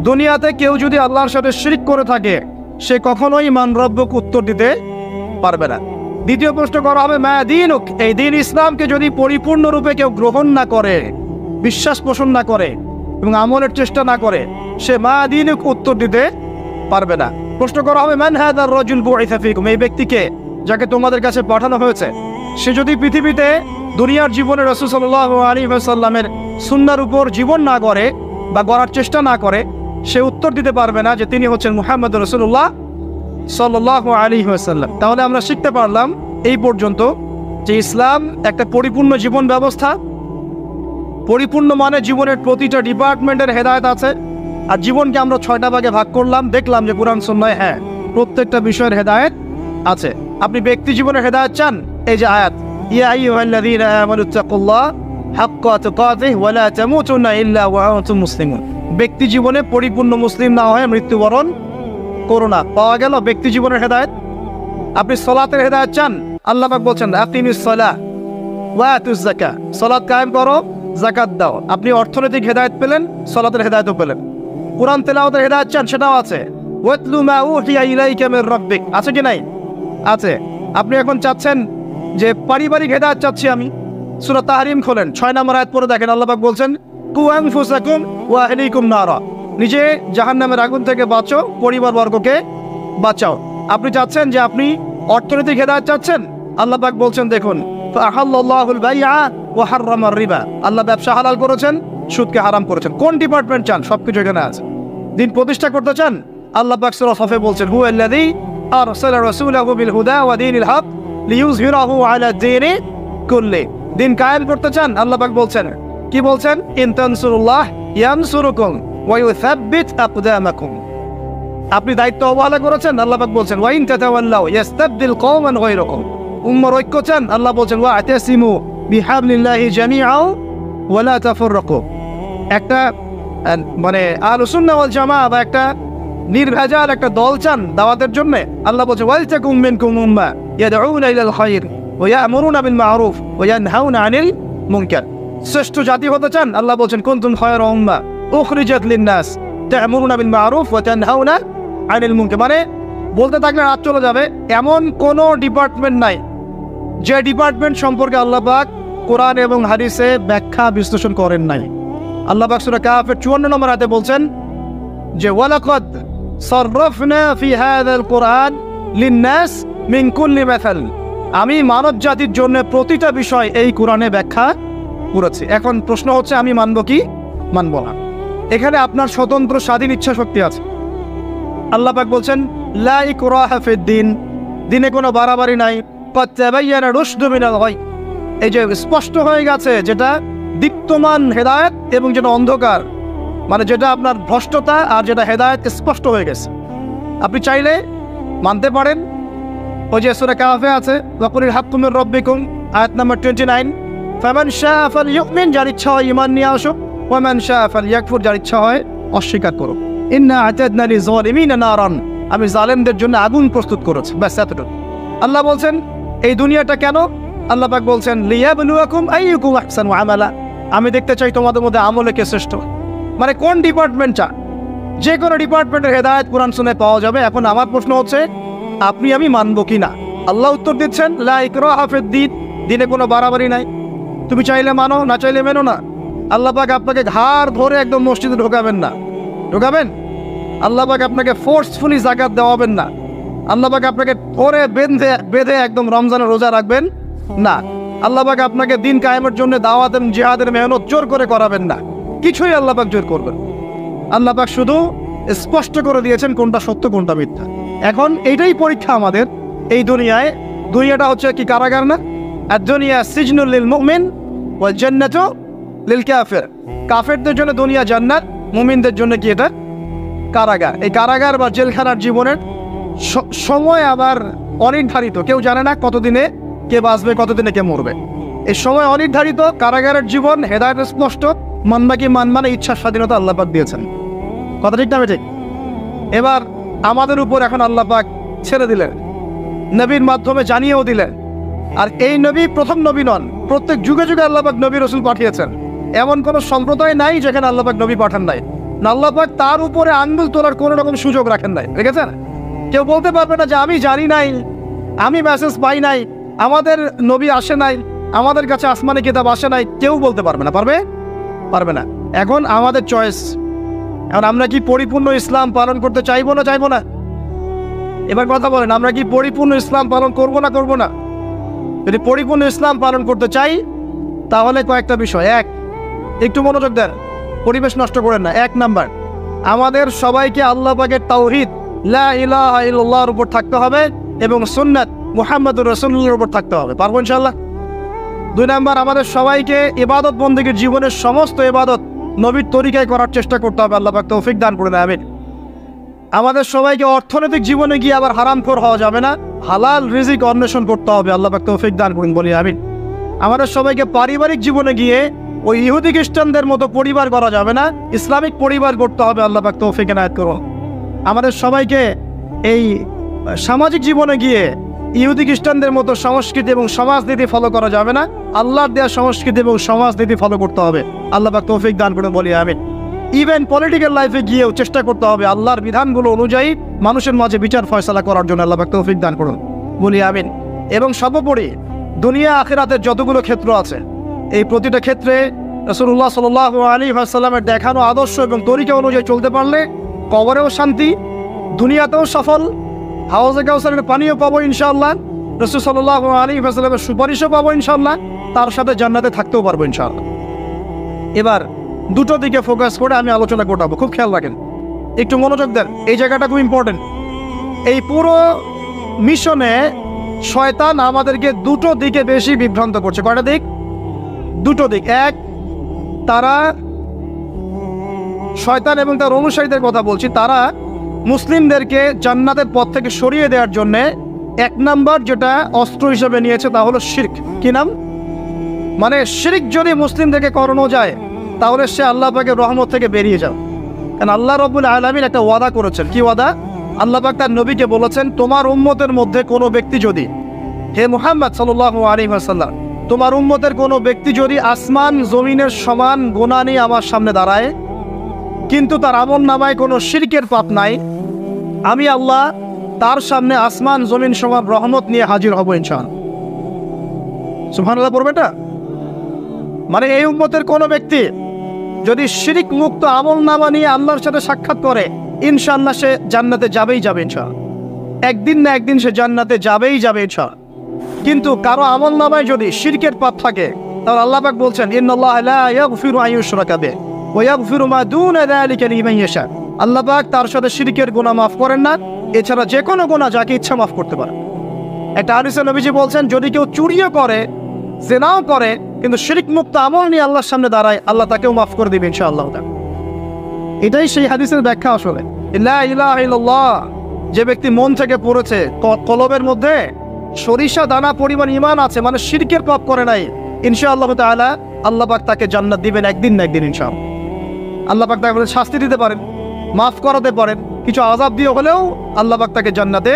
দুনিয়াতে কেউ যদি আল্লাহর সাথে শিরক করে থাকে সে কখনোই মান রব্বুক উত্তর দিতে পারবে না। দ্বিতীয় প্রশ্ন করা হবে মা দীনুক, এই দিন ইসলামকে যদি পরিপূর্ণরূপে কেউ গ্রহণ না করে, বিশ্বাস পোষণ না করে এবং আমলের চেষ্টা না করে, সে মা দীনুক উত্তর দিতে পারবে না। প্রশ্ন করা হবে মান হাযার রাজুল বুইসা ফীকুম, এই ব্যক্তিকে যাকে তোমাদের কাছে পাঠানো হয়েছে, সে যদি পৃথিবীতে দুনিয়ার জীবনে রাসূল সাল্লাল্লাহু আলাইহি ওয়াসাল্লামের সুন্নাহর উপর জীবন না গড়ে বা গড়ার চেষ্টা না করে, সে উত্তর দিতে পারবে না যে তিনি হচ্ছেন মুহাম্মদ রাসূলুল্লাহ সাল্লাল্লাহু আলাইহি ওয়াসাল্লাম। তাহলে আমরা শিখতে পারলাম এই পর্যন্ত যে ইসলাম একটা পরিপূর্ণ জীবন ব্যবস্থা। পরিপূর্ণ মানে জীবনের প্রতিটা ডিপার্টমেন্টের হেদায়েত আছে। আর জীবনকে আমরা 6টা ভাগে ভাগ করলাম, দেখলাম যে কুরআন সুন্নাহয় হ্যাঁ প্রত্যেকটা বিষয়ের হেদায়েত আছে। আপনি ব্যক্তি জীবনের হেদায়েত চান, এই যে আয়াত, ইয়া আইয়ুহাল্লাযীনা আমানুত্তাকুল্লাহ হাক্কা তুকাতিহি ওয়া লা তামুতুন্না ইল্লা ওয়া আনতুম মুসলিমুন। ব্যক্তি জীবনে পরিপূর্ণ মুসলিম না হয়ে মৃত্যুবরণ করো না। পাওয়া গেল ব্যক্তি জীবনের হেদায়েত। আপনি সালাতের হেদায়েত চান, আল্লাহ পাক বলছেন আকিমিস সালাহ ওয়া আতুজ যাকাত, সালাত কায়েম করো, যাকাত দাও। আপনি অর্থনৈতিক হেদায়েত পেলেন, সালাতের হেদায়েতও পেলেন। কুরআন তেলাওয়াতের হেদায়েত চান, সেটাও আছে। ওয়াতলু মা উহিয়া ইলাইকা মির রাব্বিক, আছে কি নাই? আছে। আপনি এখন চাচ্ছেন যে পারিবারিক হেদায়েত চাচ্ছি আমি, সূরা তাহরিম খোলেন, 6 নম্বর আয়াত পড়ে দেখেন, আল্লাহ পাক বলছেন কু আনফুসাকুম ওয়া আহলিকুম নারা, নিজে জাহান্নামের আগুন থেকে বাঁচো, পরিবারবর্গকে বাঁচাও। আপনি চাচ্ছেন যে আপনি অর্থনৈতিক হেদায়েত চাচ্ছেন, আল্লাহ পাক বলছেন দেখুন ফাআহাল্লাহুল বাইআ ওয়া হাররামার রিবা, আল্লাহ ব্যবসা হালাল করেছেন, সুদকে হারাম করেছেন। কোন ডিপার্টমেন্ট চান? সবকিছু এখানে আছে। দিন প্রতিষ্ঠা করতে চান, আল্লাহ পাক সূরা সফে বলছেন হুয়াল্লাযী আরসালা রাসূলাহু বিল হুদা ওয়া দীনিল হক লিইয়ুযহিরাহু আলা দীনি কুল্লি। দিন কায়েম করতে চান, আল্লাহ পাক বলছেন, কি বলছেন? ইন তানসুরুল্লাহ ইয়ানসুরুকুম ওয়া ইউসাব্বিত আকদামাকুম। আপনি দায়িত্ব অবহেলা করেছেন, আল্লাহ পাক বলছেন ওয়া ইন তাতাওয়াল্লাউ ইস্তাবদিল কওমান গায়রাকুম। উম্মার ঐক্য চান, আল্লাহ বলছেন ওয়া আতাসিমু বিহাবলিল্লাহি জামিআও ওয়া লা তাফাররাকু। একটা মানে আহলুস সুন্নাহ ওয়াল জামাআহ বা একটা নির্ভেজাল একটা দল চান দাওয়াতের জন্য, আল্লাহ বলছেন ওয়াল তাকুম মিনকুম উম্মাহ ইয়াদউনা ইলাল খায়র ওয়া ইয়া'মুরুনা বিল মা'রুফ ওয়া ইয়ানহাউনা আনিল মুনকার। শ্রেষ্ঠ জাতি হতে চান, আল্লাহ বলছেন কুনতুম খায়রা উম্মাহ উখরিজাত লিন-নাস তা'মুরুনা বিল মা'রুফ ওয়া তানহাউনা আনিল মুনকার। মানে বলতে থাকলে রাত চলে যাবে। এমন কোনো ডিপার্টমেন্ট নাই যে ডিপার্টমেন্ট সম্পর্কে আল্লাহ পাক কোরআন এবং হাদিসে ব্যাখ্যা বিশ্লেষণ করেন নাই। আল্লাহ পাক সূরা কাহফের 54 নম্বর আয়াতে বলছেন যে ওয়ালাকাদ সাররাফনা ফি হাযাল কুরআন লিন-নাস মিন কুল্লি মাসাল, আমি মানব জাতির জন্য প্রতিটা বিষয় এই কোরআনে ব্যাখ্যা করেছি। এখন প্রশ্ন হচ্ছে আমি মানব কি মানব না? এখানে আপনার স্বতন্ত্র স্বাধীন ইচ্ছা শক্তি আছে। আল্লাহ পাক বলছেন লা ইকরাহা ফিদ-দীন, দিনে কোনো বাড়াবাড়ি নাই। ক্বাদ তাবায়্যানা রুশদু মিনাল গায়, এই যে স্পষ্ট হয়ে গেছে যেটা দীপ্তমান হেদায়েত এবং যেটা অন্ধকার, মানে যেটা আপনার ভ্রষ্টতা আর যেটা হেদায়েত স্পষ্ট হয়ে গেছে। আপনি চাইলে মানতে পারেন। ওই যে সূরা কাহফে আছে ওয়াকুলিল হাক্কু মির রাব্বিকুম, আয়াত নাম্বার 29, ফামান শাআ ফালইউমিন, যার ইচ্ছা হয় ঈমান নিয়ে আসো, ওয়া মান শাআ ফালইয়াকফুর, যার ইচ্ছা হয় অস্বীকার করো। ইন্না আ'তাদনা লিয-যালিমিনা নারান, আমি জালেমদের জন্য আগুন প্রস্তুত করেছি। ব্যাস এতটুকু। আল্লাহ বলছেন এই দুনিয়াটা কেন? আল্লাহ পাক বলছেন লিয়াবলুয়াকুম আইয়ুকুম আহসানু আমালা, আমি দেখতে চাই তোমাদের মধ্যে আমলে কে শ্রেষ্ঠ। মানে কোন ডিপার্টমেন্টটা, যে কোনো ডিপার্টমেন্টের হেদায়েত কোরআন শুনে পাওয়া যাবে। এখন আমার প্রশ্ন হচ্ছে আপনি আমি মানবো কি না? আল্লাহ উত্তর দিচ্ছেন লা ইকরাহা ফিদ-দীন, দিনে কোনো বাড়াবাড়ি নাই। তুমি চাইলে মানো, না চাইলে মেনো না। আল্লাহ পাক আপনাকে ঘাড় ধরে একদম মসজিদে ঢোকাবেন না। ঢোকাবেন? আল্লাহ পাক আপনাকে ফোর্সফুলি যাকাত দেওয়াবেন না। আল্লাহ পাক আপনাকে ধরে বেঁধে একদম রমজানের রোজা রাখবেন না। আল্লাহ পাক আপনাকে দিন কায়েমের জন্য দাওয়াত এবং জিহাদের মেহনত জোর করে করাবেন না। কিছুই আল্লাহ পাক জোর করবেন। আল্লাহ পাক শুধু স্পষ্ট করে দিয়েছেন কোনটা সত্য কোনটা মিথ্যা। এখন এইটাই পরীক্ষা আমাদের এই দুনিয়ায়। দুনিয়াটা হচ্ছে কি কারাগার না? আর দুনিয়া সিজনুল লিল মুমিন ওয়াল জান্নাতু লিল কাফির, কাফেরদের জন্য দুনিয়া জান্নাত, মুমিনদের জন্য কি এটা কারাগার। এই কারাগার বা জেলখানার জীবনের সময় আবার অনির্ধারিত, কেউ জানে না কতদিনে কে বাঁচবে, কতদিনে কে মরবে। এই সময় অনির্ধারিত। কারাগারের জীবন হেদায়েত স্পষ্ট, মানবা কি মানবা না ইচ্ছার স্বাধীনতা আল্লাহ পাক দিয়েছেন। কথা ঠিক না ঠিক? এবার আমাদের উপর এখন আল্লাহ পাক ছেড়ে দিলেন, নবীর মাধ্যমে জানিয়েও দিলেন। আর এই নবী প্রথম নবী নন, প্রত্যেক যুগে যুগে আল্লাহ পাক নবী রাসূল পাঠিয়েছেন। এমন কোনো সম্প্রদায় নাই যেখানে আল্লাহ পাক নবী পাঠান নাই। আল্লাহ পাক তার উপরে আঙ্গুল তোলার কোনো রকম সুযোগ রাখেন নাই, রেখেছেন? কেউ বলতে পারবে না যে আমি জানি নাই, আমি মেসেজ পাই নাই, আমাদের নবী আসে নাই, আমাদের কাছে আসমানি কিতাব আসে নাই। কেউ বলতে পারবে না। পারবে না। এখন আমাদের চয়েস। এখন আমরা কি পরিপূর্ণ ইসলাম পালন করতে চাইবো না চাইবো না? এবার কথা বলেন, আমরা কি পরিপূর্ণ ইসলাম পালন করবো না করবো না? যদি পরিপূর্ণ ইসলাম পালন করতে চাই তাহলে কয়েকটা বিষয়। এক, একটু মনোযোগ দেন, পরিবেশ নষ্ট করেন না। এক নাম্বার, আমাদের সবাইকে আল্লাহ পাকের তাওহীদ লা ইলাহা ইল্লাল্লাহর উপর থাকতে হবে এবং সুন্নাত মুহাম্মদুর রাসূলুল্লাহর উপর থাকতে হবে। পারবো ইনশাআল্লাহ? দুই নাম্বার, আমাদের সবাইকে ইবাদত বন্দেগীর জীবনের সমস্ত ইবাদত নবীর তরিকায় করার চেষ্টা করতে হবে। আল্লাহ পাক তৌফিক দান করুন, আমিন। আমাদের সবাইকে অর্থনৈতিক জীবনে গিয়ে আবার হারামখোর হওয়া যাবে না, হালাল রিজিক অন্বেষণ করতে হবে। আল্লাহ পাক তৌফিক দান করুন, বলি আমিন। আমাদের সবাইকে পারিবারিক জীবনে গিয়ে ওই ইহুদি খ্রিস্টানদের মতো পরিবার করা যাবে না, ইসলামিক পরিবার করতে হবে। আল্লাহ পাক তৌফিক এনায়েত করুন। আমাদের সবাইকে এই সামাজিক জীবনে গিয়ে ইহুদি খ্রিস্টানদের মতো সংস্কৃতি এবং সমাজনীতি ফলো করা যাবে না, আল্লাহর দেওয়া সংস্কৃতি এবং সমাজনীতি ফলো করতে হবে। আল্লাহ পাক তৌফিক দান করুন, বলি আমিন। ইভেন পলিটিক্যাল লাইফে গিয়েও চেষ্টা করতে হবে আল্লাহর বিধানগুলো অনুযায়ী মানুষের মাঝে বিচার ফয়সালা করার জন্য। আল্লাহ পাক তৌফিক দান করুন, বলি আমিন। এবং সর্বোপরি দুনিয়া আখিরাতের যতগুলো ক্ষেত্র আছে, এই প্রতিটা ক্ষেত্রে রাসূলুল্লাহ সাল্লাল্লাহু আলাইহি ওয়াসাল্লামের দেখানো আদর্শ এবং তরিকা অনুযায়ী চলতে পারলে কবরেও শান্তি, দুনিয়াতেও সফল, হাউজে কাউসারের পানিও পাবো ইনশাআল্লাহ, রাসূল সাল্লাল্লাহু আলাইহি ওয়াসাল্লামের সুপারিশও পাবো ইনশাআল্লাহ, তার সাথে জান্নাতে থাকতেও পারবো ইনশাআল্লাহ। এবার দুটো দিকে ফোকাস করে আমি আলোচনা করবো, খুব খেয়াল রাখেন, একটু মনোযোগ দেন, এই জায়গাটা খুব ইম্পর্টেন্ট। এই পুরো মিশনে শয়তান আমাদেরকে দুটো দিকে বেশি বিভ্রান্ত করছে। কয়টা দিক? দুটো দিক। এক, তারা শয়তান এবং তার অনুসারীদের কথা বলছি, তারা মুসলিমদেরকে জান্নাতের পথ থেকে সরিয়ে দেওয়ার জন্য এক নাম্বার যেটা অস্ত্র হিসেবে নিয়েছে তা হলো শিরক। কি নাম? মানে শিরক যদি মুসলিমদেরকে করানো যায় তাহলে সে আল্লাহ পাকের রহমত থেকে বেরিয়ে যাও। কারণ আল্লাহ রাব্বুল আলামিন একটা ওয়াদা করেছেন। কি ওয়াদা? আল্লাহ পাক তার নবীকে বলেছেন, তোমার উম্মতের মধ্যে কোনো ব্যক্তি যদি, হে মুহাম্মদ সাল্লাল্লাহু আলাইহি ওয়াসাল্লাম, তোমার উম্মতের কোনো ব্যক্তি যদি আসমান জমিনের সমান গুনাহ নিয়ে আমার সামনে দাঁড়ায় কিন্তু তার আমল নামায় কোনো শিরকের পাপ নাই, আমি আল্লাহ তার সামনে আসমান জমিন সমান রহমত নিয়ে হাজির হব ইনশাআল্লাহ। সুবহানাল্লাহ পড়বে এটা। মানে এই উম্মতের কোনো ব্যক্তি যদি শিরিক মুক্ত আমল নামা নিয়ে আল্লাহর সাথে সাক্ষাৎ করে, ইনশাআল্লাহ সে জান্নাতে যাবেই যাবে ইনশাআল্লাহ। একদিন না একদিন সে জান্নাতে যাবেই যাবে ইনশাআল্লাহ। কিন্তু কারো আমল নামায় যদি শিরকের পাপ থাকে, তাহলে আল্লাহ পাক বলছেন ইন্নাল্লাহা লা ইয়াগফিরু আন ইউশরাকা বিহি ওয়া ইয়াগফিরু মা দুনা যালিকা লিমান ইয়াশা। আল্লাহ পাক তার সাথে শিরকের গুনাহ মাফ করেন না, এছাড়া যে কোনো গুনাহ যাকে ইচ্ছা মাফ করতে পারে। একটা হাদিসে নবীজি বলছেন, যদি কেউ চুরিও করে, জিনাও করে, কিন্তু শিরক মুক্ত আমল নিয়ে আল্লাহর সামনে দাঁড়ায়, আল্লাহ তাকেও মাফ করে দিবেন ইনশাআল্লাহ। এটাই সেই হাদিসের ব্যাখ্যা। আসলে লা ইলাহা ইল্লাল্লাহ যে ব্যক্তি মন থেকে পড়েছে, কলবের মধ্যে সরিষা দানা পরিমাণ ঈমান আছে, মানে শিরকের পাপ করে নাই, ইনশাআল্লাহ তাআলা আল্লাহ পাক তাকে জান্নাত দিবেন একদিন না একদিন ইনশাআল্লাহ। আল্লাহ পাক তাকে শাস্তি দিতে পারেন, মাফ করাতে পারেন, কিছু আযাব দিয়ে হলেও আল্লাহ পাক তাকে জান্নাতে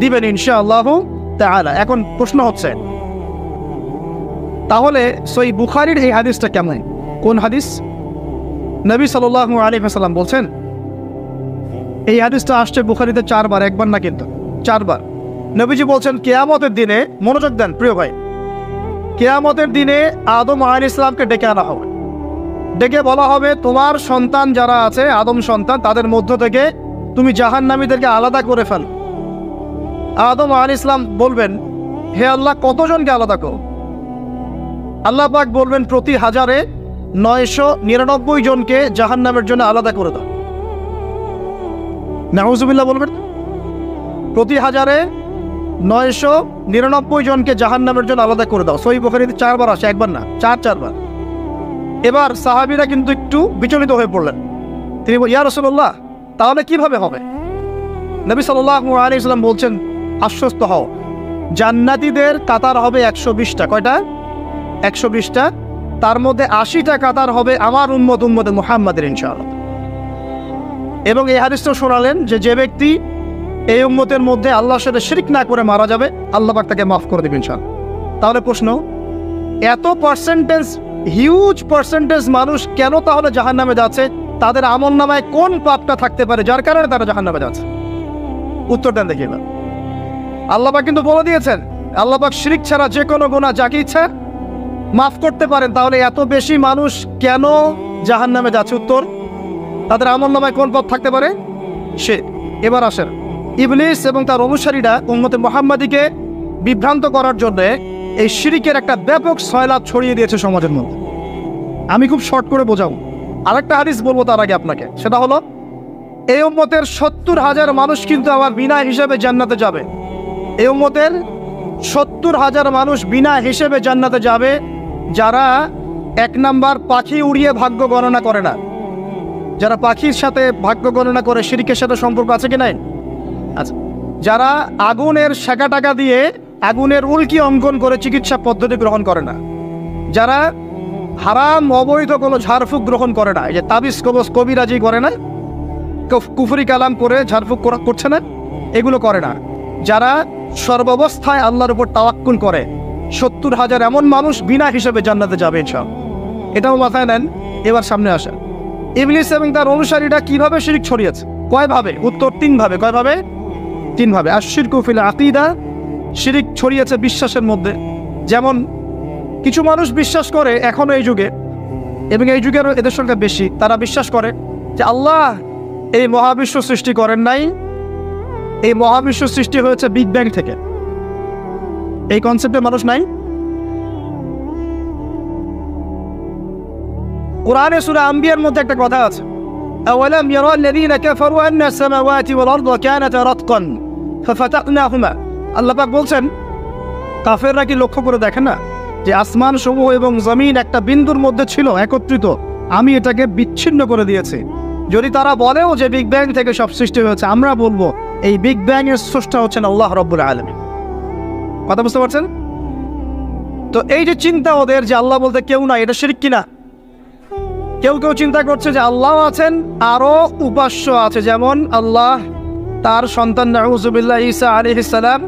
দিবেন ইনশাআল্লাহ তাআলা। এখন প্রশ্ন হচ্ছে, তাহলে সহিহ বুখারীর এই হাদিসটা কেমন? কোন হাদিস? নবী সাল্লাল্লাহু আলাইহি ওয়াসাল্লাম বলছেন, এই হাদিসটা আসছে বুখারীতে 4 বার, একবার না কিন্তু 4 বার। নবীজি বলছেন, কিয়ামতের দিনে, মনোযোগ দেন প্রিয় ভাই, কিয়ামতের দিনে আদম আলাইহিস সালামকে ডেকে আনা হবে। ডেকে বলা হবে, তোমার সন্তান যারা আছে, আদম সন্তান, তাদের মধ্য থেকে তুমি জাহান্নামীদেরকে আলাদা করে ফেল। আদম আলাইহিস সালাম বলবেন, হে আল্লাহ, কতজনকে আলাদা করো? আল্লাহ পাক বলবেন, প্রতি 1000-এ 999 জনকে জাহান্নামের জন্য আলাদা করে দাও। নাউজুবিল্লাহ বলবেন, প্রতি 1000-এ 999 জনকে জাহান্নামের জন্য আলাদা করে দাও। সহিহ বুখারীতে 4 বার আসে, একবার না, 4 বার। এবার সাহাবীরা কিন্তু একটু বিচলিত হয়ে পড়লেন। তিনি বলেন, ইয়া রাসূলুল্লাহ, তাহলে কিভাবে হবে? নবী সাল্লাল্লাহু আলাইহি ওয়াসাল্লাম বলছেন, আশ্বস্ত হও, জান্নাতীদের কাতার হবে 120টা। কয়টা? 120টা। তার মধ্যে 80টা কাতার হবে আমার উম্মতে মুহাম্মাদের ইনশাআল্লাহ। এবং এই হাদিসটা শোনালেন যে ব্যক্তি এই উম্মতের মধ্যে আল্লাহর সাথে শিরক না করে মারা যাবে, আল্লাহ পাক তাকে মাফ করে দেবেন ইনশাআল্লাহ। তাহলে প্রশ্ন, এত পার্সেন্টেজ, হিউজ পার্সেন্টেজ মানুষ কেন তাহলে জাহান্নামে যাচ্ছে? তাদের আমল নামায় কোন পাপটা থাকতে পারে যার কারণে তারা জাহান্নামে যাচ্ছে? উত্তর দেন দেখি এবার। আল্লাহ পাক কিন্তু বলে দিয়েছেন, আল্লাহ পাক শিরক ছাড়া যে কোনো গুনাহ যাকে ইচ্ছা মাফ করতে পারেন। তাহলে এত বেশি মানুষ কেন জাহান্নামে যাচ্ছে? উত্তর, তাদের আমল নামায় কোন পাপ থাকতে পারে? সে। এবার আসেন, ইবলিস এবং তার অনুসারীরা উম্মতে মুহাম্মাদীকে বিভ্রান্ত করার জন্য এই শিরকের একটা ব্যাপক সয়লাব ছড়িয়ে দিয়েছে সমাজের মধ্যে। আমি খুব শর্ট করে বোঝাবো। আরেকটা হাদিস বলবো তার আগে আপনাকে, সেটা হলো, এই উম্মতের 70,000 মানুষ কিন্তু আবার বিনা হিসেবে জান্নাতে যাবে। এই উম্মতের 70,000 মানুষ বিনা হিসেবে জান্নাতে যাবে, যারা 1 নাম্বার পাখি উড়িয়ে ভাগ্য গণনা করে না। যারা পাখির সাথে ভাগ্য গণনা করে, শিরকের সাথে সম্পর্ক আছে কি নাই? আচ্ছা। যারা আগুনের শাঁকা টাকা দিয়ে আগুনের উল্কি অঙ্কন করে চিকিৎসা পদ্ধতি গ্রহণ করে না। যারা হারাম অবৈধ কোনো ঝাড়ফুঁক গ্রহণ করে না, এই যে তাবিজ কবজ কবিরাজি করে না, কুফরি কালাম করে ঝাড়ফুঁক করছে না, এগুলো করে না। যারা সর্বাবস্থায় আল্লাহর উপর তাওয়াক্কুল করে, 70,000 এমন মানুষ বিনা হিসেবে জান্নাতে যাবে ইনশাআল্লাহ। এটাও মাথায় নেন। এবার সামনে আসেন, ইবলিস এবং তার অনুসারীরা কিভাবে শিরক ছড়িয়েছে? কয়ভাবে? উত্তর 3 ভাবে। কয়ভাবে? 3 ভাবে। আশ-শিরকু ফিল আকীদা, শিরক ছড়িয়েছে বিশ্বাসের মধ্যে। যেমন কিছু মানুষ বিশ্বাস করে এখনো এই যুগে, এবং এই যুগেরও এদের সংখ্যা বেশি, তারা বিশ্বাস করে যে আল্লাহ এই মহাবিশ্ব সৃষ্টি করেন নাই, এই মহাবিশ্ব সৃষ্টি হয়েছে বিগ ব্যাং থেকে। এই কনসেপ্টে মানুষ নাই। কোরআনে সূরা আম্বিয়ার মধ্যে একটা কথা আছে, আওয়ালাম ইয়ারাল্লাযীনা কাফারু আন্না আস-সামাওয়াতি ওয়াল আরদা কানাতা রাতকান ফাফাতানাহুমা। আল্লাহ পাক বলছেন, কাফেররা কি লক্ষ্য করে দেখে না যে আসমান সমূহ এবং জমিন একটা বিন্দুর মধ্যে ছিল একত্রিত, আমি এটাকে বিচ্ছিন্ন করে দিয়েছি। যদি তারা বলেও যে বিগ ব্যাং থেকে সব সৃষ্টি হয়েছে, আমরা বলবো এই বিগ ব্যাং এর স্রষ্টা হচ্ছেন আল্লাহ রাব্বুল আলামিন। কথা বুঝতে পারছেন? তো এই যে চিন্তা ওদের যে আল্লাহ বলতে কেউ না, এটা শিরক কিনা? কেউ কেউ চিন্তা করছে যে আল্লাহ আছেন, আরো উপাস্য আছে, যেমন আল্লাহ, তার সন্তান নাউজুবিল্লাহ ঈসা আলাইহিস সালাম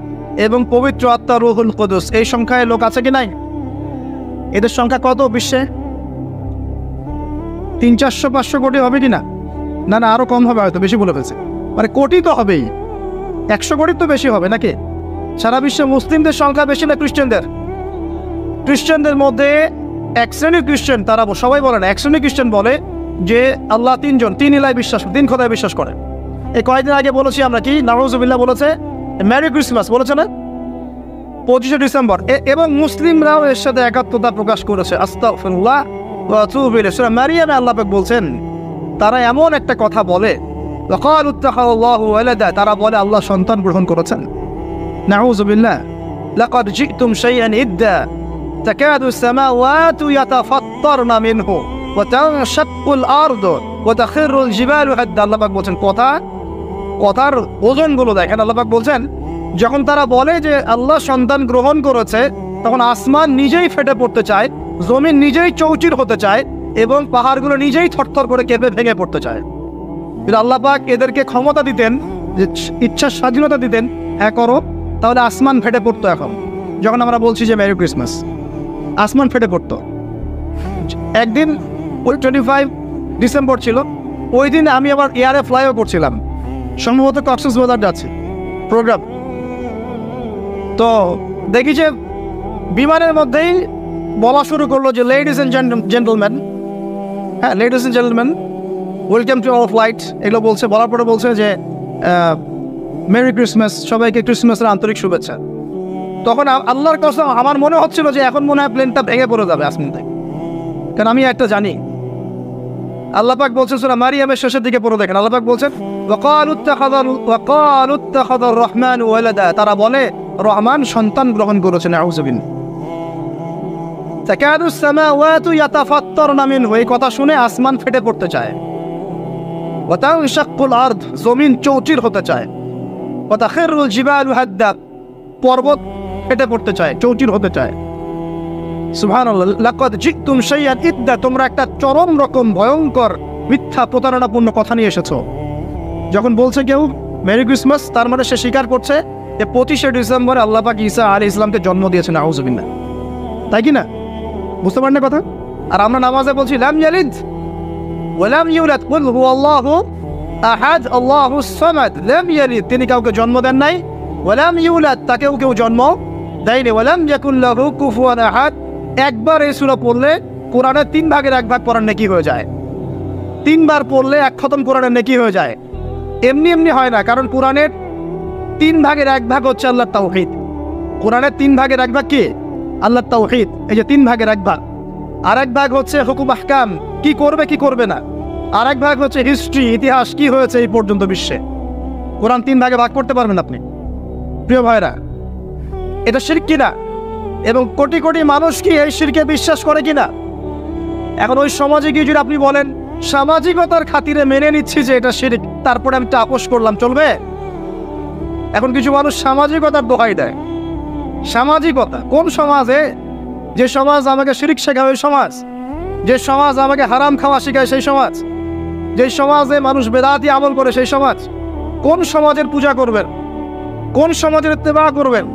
এবং পবিত্র আত্মা রূহুল কুদুস। এই সংখ্যায় লোক আছে কি নাই? এদের সংখ্যা কত বিশ্বে? 300-400 কোটি হবে কি না? না না, আরো কম হবে, হয়তো বেশি বলে ফেলছে। মানে কোটি তো হবেই, 100 কোটির তো বেশি হবে নাকি? সারা বিশ্বে মুসলিমদের সংখ্যা বেশি না খ্রিস্টানদের? খ্রিস্টানদের মধ্যে এক শ্রেণীর খ্রিস্টান, তারা সবাই বলে না, এক শ্রেণীর খ্রিস্টান বলে যে আল্লাহ তিনজন, তিন ইলায় বিশ্বাস, তিন খোদায় বিশ্বাস করে। এই কয়েকদিন আগে বলেছি আমরা কি, নাউজুবিল্লাহ বলেছে মেরি ক্রিসমাস, বলেছে না 25শে ডিসেম্বর, এবং মুসলিমরাও এর সাথে একাত্মতা প্রকাশ করেছে। আস্তাগফিরুল্লাহ ওয়া আতুবু ইলাইহি। সূরা মারিয়ামে আল্লাহ পাক বলছেন তারা এমন একটা কথা বলে, ওয়াকালু ইত্তাখাযাল্লাহু ওয়ালাদা, তারা বলে আল্লাহ সন্তান গ্রহণ করেছেন। নাউজুবিল্লাহ। লাকাদ জি'তুম শাইআন ইদ্দা তাকাদু আস-সামাওয়াতু ইয়াতাফাত্তারনা মিনহু ওয়া তানশাক্কুল আরদু ওয়া তাখিরুল জিবালু হাদ্দা। আল্লাহ পাক বলছেন কথার ওজনগুলো দেখেন। আল্লাহ পাক বলছেন যখন তারা বলে যে আল্লাহ সন্তান গ্রহণ করেছে, তখন আসমান নিজেই ফেটে পড়তে চায়, জমিন নিজেই চৌচির হতে চায়, এবং পাহাড়গুলো নিজেই থরথর করে কেঁপে ভেঙে পড়তে চায়। কিন্তু আল্লাহ পাক এদেরকে ক্ষমতা দিতেন, যে ইচ্ছার স্বাধীনতা দিতেন, হ্যাঁ করো, তাহলে আসমান ফেটে পড়তো। এখন যখন আমরা বলছি যে মেরি ক্রিসমাস, আসমান ফেটে পড়তো। একদিন ওই 25 ডিসেম্বর ছিল, ওই দিন আমি আবার এয়ারে ফ্লাইও করছিলাম, সম্ভবত কক্সবাজার যাচ্ছি প্রোগ্রাম। তো দেখি যে বিমানের মধ্যেই বলা শুরু করলো যে লেডিস অ্যান্ড জেন্টলম্যান, হ্যাঁ ladies and gentleman, welcome to our flight, এগুলো বলছে। বলার পরে বলছে যে মেরি ক্রিসমাস, সবাইকে ক্রিসমাসের আন্তরিক শুভেচ্ছা। তখন আল্লাহর কসম আমার মনে হচ্ছিল যে এখন মনে হয় প্লেনটা ভেঙে পড়ে যাবে আসমান থেকে, কারণ আমি একটা জানি। আল্লাহ পাক বলছেন সূরা মারিয়ামের শেষের দিকে পড়ে দেখেন, আল্লাহ পাক বলছেন ওয়াকালু ইত্তাখাযার রহমানু ওয়ালাদা, তারা বলে রহমান সন্তান গ্রহণ করেছেন। নাউযুবিল্লাহ। তাকাদু আস-সামাওয়াতু ইয়াতাফাত্তারনা মিনহু, এই কথা শুনে আসমান ফেটে পড়তে চায়। ওয়া তানশাক্কুল আরদ, জমিন চৌচির হতে চায়। ওয়া তাখিরুল জিবালু হাদ্দা, পর্বত ফেটে পড়তে চায়, চৌচির হতে চায়। সুবহানাল্লাহ। লাকাদ জি'তুম শাইআন ইদ্দা, তোমরা একটা চরম রকম ভয়ঙ্কর মিথ্যা প্রতারণাপূর্ণ কথা নিয়ে এসেছো। যখন বলছে কেউ মেরি ক্রিসমাস, তার মানে সে স্বীকার করছে যে 25শে ডিসেম্বরে আল্লাহ পাক ঈসা আলাইহিস সালামকে জন্ম দিয়েছেন। নাউযুবিল্লাহ। তাই কি না? বুঝতে পারেন না কথা? আর আমরা নামাজে বলছি লাম ইয়ালিদ ওয়া লাম ইউলাদ কুল হুয়াল্লাহু আহাদ আল্লাহুস সামাদ। লাম ইয়ালিদ, তিনি কাউকে জন্ম দেন নাই, ওয়া লাম ইউলাদ, তাকেও কেউ জন্ম দেয়নি, ওয়া লাম ইয়াকুল লাহু কুফুয়ান আহাদ। একবার এই সূরা পড়লে কোরআনের 3 ভাগের 1 ভাগ পড়ার নেকি হয়ে যায়। 3 বার পড়লে 1 খতম কোরআনের নেকি হয়ে যায়। এমনি এমনি হয় না, কারণ কোরআনের 3 ভাগের 1 ভাগ হচ্ছে আল্লাহর তাওহীদ। কোরআনের 3 ভাগের 1 ভাগ কি? আল্লাহর তাওহীদ। এই যে 3 ভাগের 1 ভাগ। আর 1 ভাগ হচ্ছে হুকুম আহকাম, কি করবে কি করবে না। আর 1 ভাগ হচ্ছে হিস্ট্রি, ইতিহাস, কি হয়েছে এই পর্যন্ত বিশ্বে। কোরআন 3 ভাগে ভাগ করতে পারবেন আপনি। প্রিয় ভাইরা, এটা শিরক কিনা? এবং কোটি কোটি মানুষ কি এই শিরকে বিশ্বাস করে কিনা? এখন ওই সমাজে গিয়ে যদি আপনি বলেন সামাজিকতার খাতিরে মেনে নিচ্ছি যে এটা শিরক, তারপরে আমি আপোষ করলাম, চলবে? এখন কিছু মানুষ সামাজিকতার দোহাই দেয়। সামাজিকতা কোন সমাজে? যে সমাজ আমাকে শিরক শেখায় ওই সমাজ, যে সমাজ আমাকে হারাম খাওয়া শেখায় সেই সমাজ, যে সমাজে মানুষ বেদাতি আমল করে সেই সমাজ। কোন সমাজের পূজা করবেন? কোন সমাজের ইত্তেবা করবেন?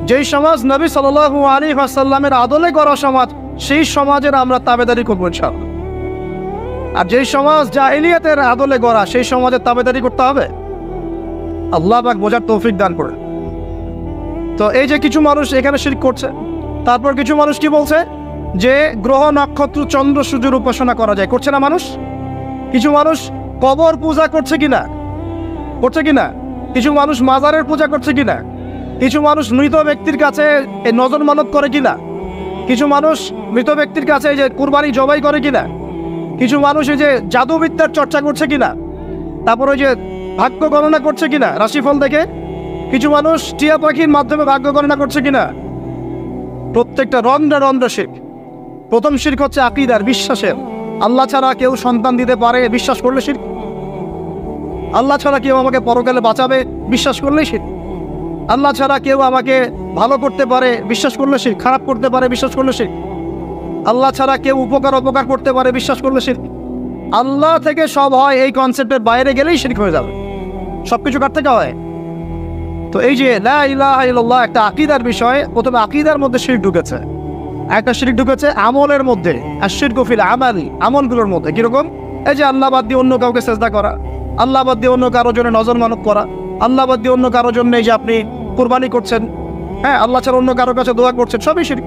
যেই সমাজ নবী সাল্লাল্লাহু আলাইহি ওয়াসাল্লামের আদলে গড়া সমাজ, সেই সমাজের আমরা তাবেদারি করবো ইনশাআল্লাহ। আর যেই সমাজ জাহিলিয়াতের আদলে গড়া, সেই সমাজের তাবেদারি করতে হবে। আল্লাহ পাক বোঝার তৌফিক দান করেন। তো এই যে কিছু মানুষ এখানে শিরক করছে, তারপর কিছু মানুষ কি বলছে যে গ্রহ নক্ষত্র চন্দ্র সূর্যের উপাসনা করা যায়, করছে না মানুষ? কিছু মানুষ কবর পূজা করছে কিনা? করছে কিনা? কিছু মানুষ মাজারের পূজা করছে কিনা? কিছু মানুষ মৃত ব্যক্তির কাছে এই নজর মানত করে কিনা? কিছু মানুষ মৃত ব্যক্তির কাছে এই যে কুরবানি জবাই করে কিনা? কিছু মানুষ এই যে জাদুবিদ্যার চর্চা করছে কিনা? তারপর ওই যে ভাগ্য গণনা করছে কিনা রাশিফল দেখে? কিছু মানুষ টিয়া পাখির মাধ্যমে ভাগ্য গণনা করছে কিনা? প্রত্যেকটা রন্ধ্রে রন্ধ্রে শিরক। প্রথম শিরক হচ্ছে আকীদার, বিশ্বাসের। আল্লাহ ছাড়া কেউ সন্তান দিতে পারে বিশ্বাস করলে শিরক। আল্লাহ ছাড়া কেউ আমাকে পরকালে বাঁচাবে বিশ্বাস করলেই শিরক। আল্লাহ ছাড়া কেউ আমাকে ভালো করতে পারে বিশ্বাস করলে শিরক। খারাপ করতে পারে বিশ্বাস করলে শিরক। আল্লাহ ছাড়া কেউ উপকার অপকার করতে পারে বিশ্বাস করলে শিরক। আল্লাহ থেকে সব হয়, এই কনসেপ্টের বাইরে গেলেই শিরক হয়ে যাবে। সবকিছু কার থেকে হয়? তো এই যে লা ইলাহা ইল্লাল্লাহ একটা আকীদার বিষয়। প্রথমে আকীদার মধ্যে শিরক ঢুকেছে, একটা শিরক ঢুকেছে আমলের মধ্যে। আর শিরকু ফিল আমালি, আমলগুলোর মধ্যে। কিরকম? এই যে আল্লাহ বাদ দিয়ে অন্য কাউকে সেজদা করা, আল্লাহ বাদ দিয়ে অন্য কারোর জন্য নজর মানত করা, আল্লাহ বাদ দিয়ে অন্য কারোর জন্য এই যে আপনি কুরবানি করছেন, হ্যাঁ আল্লাহ ছাড়া অন্য কারোর কাছে দোয়া করছেন, সবই শিরক।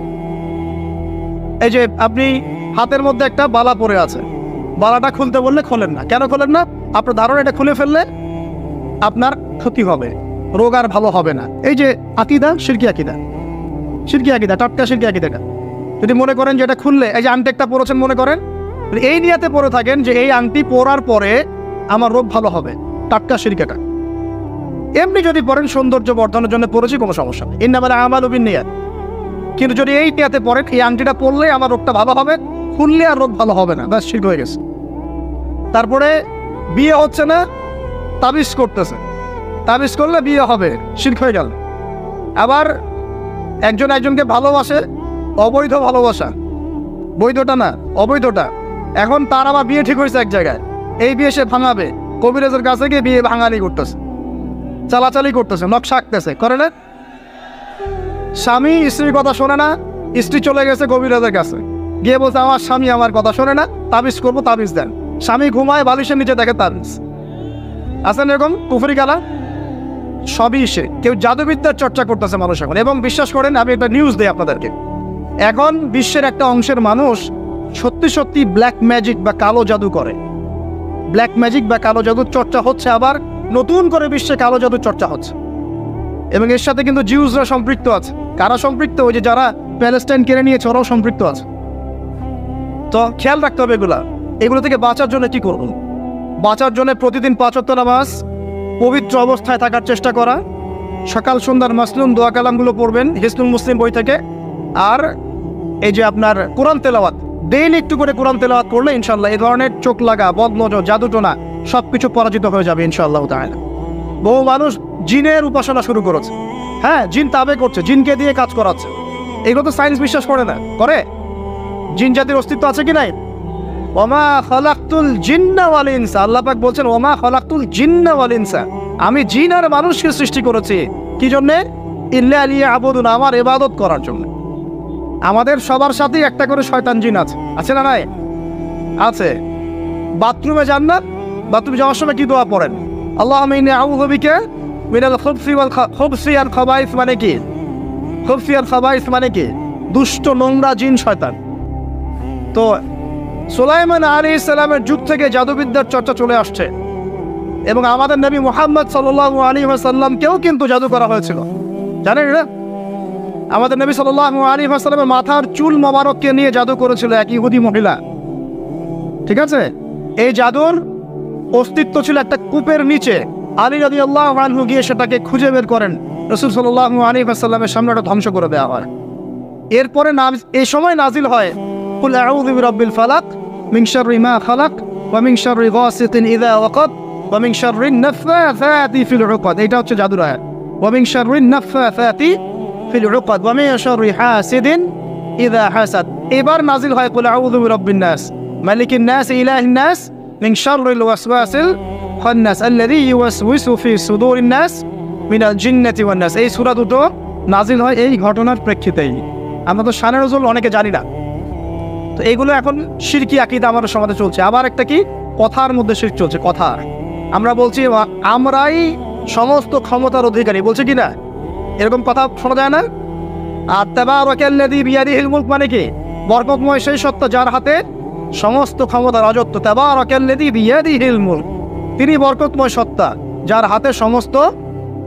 এই যে আপনি হাতের মধ্যে একটা বালা পরে আছে, বালাটা খুলতে বললে খোলেন না, কেন খোলেন না? আপনার ধারণা এটা খুলে ফেললে আপনার ক্ষতি হবে, রোগ আর ভালো হবে না। এই যে আকিদা, শিরকি আকিদা, শিরকি আকিদা, টাটকা শিরকি আকিদাটা যদি মনে করেন যে এটা খুললে, এই যে আংটি একটা পরেছেন মনে করেন, এই নিয়াতে পরে থাকেন যে এই আংটি পরার পরে আমার রোগ ভালো হবে, টাটকা শিরকাটা। এমনি যদি পড়েন সৌন্দর্য বর্ধনের জন্য পড়েছি, কোনো সমস্যা নেই, ইন্নামাল আমালু বিন্নিয়াত। কিন্তু যদি এই নিয়াতে পড়েন এই আংটিটা পরলে আমার রোগটা ভালো হবে, খুললে আর রোগ ভালো হবে না, ব্যাস শিরক হয়ে গেছে। তারপরে বিয়ে হচ্ছে না, তাবিজ করতেছে, তাবিজ করলে বিয়ে হবে, শিরক হয়ে গেল। আবার একজন একজনকে ভালোবাসে, অবৈধ ভালোবাসা, বৈধটা না অবৈধটা, এখন তার আবার বিয়ে ঠিক হয়েছে এক জায়গায়, এই বিয়ে সে ভাঙাবে, কবিরাজের কাছে গিয়ে বিয়ে ভাঙালি করতেছে, চালাচালি করতেছে, নকশা আঁকতেছে, করে না? স্বামী স্ত্রীর কথা শোনে না, স্ত্রী চলে গেছে কবিরাজের কাছে, গিয়ে বলছে আমার স্বামী আমার কথা শোনে না, তাবিজ করবো, তাবিজ দেন। স্বামী ঘুমায়, বালিশের নিচে দেখে তাবিজ। আছেন এরকম কুফরি গালা? সবই সে। কেউ জাদুবিদ্যার চর্চা করতেছে মানুষ এখন। এবং বিশ্বাস করেন, আমি একটা নিউজ দিই আপনাদেরকে, এখন বিশ্বের একটা অংশের মানুষ সত্যি সত্যি ব্ল্যাক ম্যাজিক বা কালো জাদু করে। ব্ল্যাক ম্যাজিক বা কালো জাদুর চর্চা হচ্ছে, আবার নতুন করে বিশ্বে কালো জাদুর চর্চা হচ্ছে। এবং এর সাথে কিন্তু জিউসরা সম্পৃক্ত আছে। কারা সম্পৃক্ত? ওই যে যারা প্যালেস্টাইন কেড়ে নিয়েছে ওরাও সম্পৃক্ত আছে। তো খেয়াল রাখতে হবে এগুলো থেকে বাঁচার জন্য কি করুন? বাঁচার জন্য প্রতিদিন 5 ওয়াক্ত নামাজ, পবিত্র অবস্থায় থাকার চেষ্টা করা, সকাল সন্ধ্যার মাসনুন দোয়া কালামগুলো পড়বেন হিসনুল মুসলিম বই থেকে। আর এই যে আপনার কোরআন তেলাওয়াত, ডেইলি একটু করে কোরআন তেলাওয়াত করলে ইনশাল্লাহ এই ধরনের চোখ লাগা, বদনজর, জাদুটোনা সব কিছু পরাজিত হয়ে যাবে ইনশাআল্লাহ তাআলা। বহু মানুষ জিনের উপাসনা শুরু করেছে, হ্যাঁ, জিন তাবে করছে, জিনকে দিয়ে কাজ করাচ্ছে। এগুলো তো সায়েন্স বিশ্বাস করে না, করে? জিন জাতির অস্তিত্ব আছে কি নাই? ওমা খালাকতুল জিন্না ওয়াল ইনসা, আল্লাহ পাক বলছেন ওমা খালাকতুল জিন্না ওয়াল ইনসা, আমি জিন আর মানুষকে সৃষ্টি করেছি কি জন্য? ইল্লা লিয়াবুদুন, আমার ইবাদত করার জন্য। আমাদের সবার সাথেই একটা করে শয়তান জিন আছে, আছে না নাই? আছে। বাথরুমে যান না, বাথরুমে যাওয়ার সময় কি দোয়া পড়েন? আল্লাহুম্মা ইন্নী আউযু বিকা মিনাল খুবসি ওয়াল খুবসি আল খাবাইস, মানে কি? খুবসি আল খাবাইস মানে কি? দুষ্ট নোংরা জিন, শয়তান। তো সুলাইমান আলাইহিস সালামের যুগ থেকে জাদুবিদ্যার চর্চা চলে আসছে, এবং আমাদের নবী মুহাম্মদ সাল্লাল্লাহু আলাইহি ওয়াসাল্লামকেও কিন্তু জাদু করা হয়েছিল, জানেন না? আমাদের নবী সাল্লাল্লাহু আলাইহি ওয়াসাল্লামের মাথার চুল মোবারককে নিয়ে জাদু করেছিল এক ইহুদি মহিলা, ঠিক আছে? এই জাদুর অস্তিত্ব ছিল একটা কূপের নিচে। আলী রাদিয়াল্লাহু আনহু গিয়ে সেটাকে খুঁজে বের করেন, রাসূল সাল্লাল্লাহু আলাইহি ওয়াসাল্লামের সামনে ওটা ধ্বংস করে দেওয়া হয়। এরপরে এই সময় নাজিল হয় কুল আউযু বিরাব্বিল ফালাক মিন শাররি মা খালাক ওয়া মিন শাররি গাসিকিন ইযা ওয়াকাব ওয়া মিন শাররিন নাফাসাতি ফিল উকাদ। এটা হচ্ছে জাদুর আয়াত। ওয়া মিন শাররিন নাফাসাতি ফিল উকাদ ওয়া মিন শাররি হাসিদিন ইযা হাসাদ। এবার নাজিল হয় কুল আউযু বিরাব্বিন নাস মালিকিন নাস ইলাহিন নাস মিন শাররিল ওয়াসওয়াসিল খান্নাস আল্লাযী ইউওয়াসওয়িসু ফি সুদুরিন নাস মিনাল জিন্নাতি ওয়ান নাস। এই সূরা দুটো নাজিল হয় এই ঘটনার প্রেক্ষিতেই। আমরা তো শানে নজুল অনেকে জানি না। তো এইগুলো এখন শিরকি আকীদা আমাদের সমাজে চলছে। আবার একটা কি, কথার মধ্যে শিরক চলছে, কথা। আমরা বলছি আমরাই সমস্ত ক্ষমতার অধিকারী, বলছে কি না? এরকম কথা শোনা যায় না? আর তাবারাকাল্লাযী বিয়াদিহিল মুলক মানে কি? বরকতময় সেই সত্তা যার হাতে সমস্ত ক্ষমতা, রাজত্ব। তাবারাকাল্লাযী বিয়াদিহিল মুলক, তিনি বরকতময় সত্তা যার হাতে সমস্ত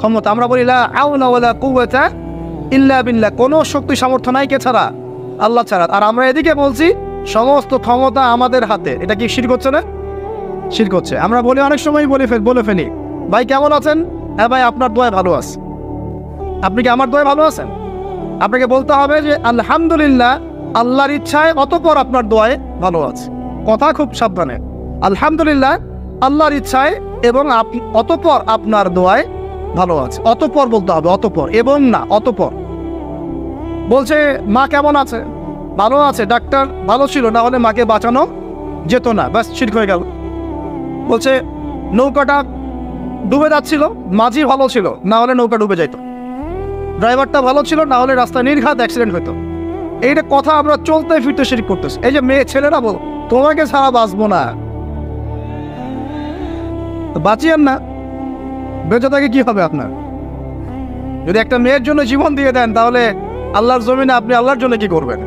ক্ষমতা। আমরা বলি লা হাওলা ওয়ালা কুওয়াতা ইল্লা বিল্লাহ, কোনো শক্তি সামর্থ্য নাই কে ছাড়া? আল্লাহ ছাড়া। আর আমরা এদিকে বলছি সমস্ত ক্ষমতা আমাদের হাতে। এটা কি শিরক হচ্ছে না? শিরক হচ্ছে। আমরা বলি, অনেক সময় বলে ফেলি, ভাই কেমন আছেন? হ্যাঁ ভাই, আপনার দোয়ায় ভালো আছে। আপনি কি আমার দোয়ায় ভালো আছেন? আপনাকে বলতে হবে যে আলহামদুলিল্লাহ, আল্লাহর ইচ্ছায় অতঃপর আপনার দোয়ায় ভালো আছে। কথা খুব সাবধানে, আলহামদুলিল্লাহ আল্লাহর ইচ্ছায় এবং অতঃপর আপনার দোয়ায় ভালো আছে। অতঃপর বলতে হবে, অতঃপর, এবং না, অতঃপর। বলছে মা কেমন আছে? ভালো আছে, ডাক্তার ভালো ছিল, না হলে মাকে বাঁচানো যেত না, ব্যাস শিরক হয়ে গেল। বলছে নৌকাটা ডুবে যাচ্ছিল, মাঝি ভালো ছিল, না হলে নৌকা ডুবে যাইত। ড্রাইভারটা ভালো ছিল, না হলে রাস্তায় নির্ঘাত অ্যাক্সিডেন্ট হইতো। এইটা কথা আমরা চলতে ফিরতে শিরক করতেছি। এই যে মেয়ে ছেলেরা বল তোমাকে ছাড়া বাঁচবো না, বাঁচিয়েন না, বেঁচে থাকে কি হবে আপনার? যদি একটা মেয়ের জন্য জীবন দিয়ে দেন, তাহলে আল্লাহর জমিনে আপনি আল্লাহর জন্য কি করবেন?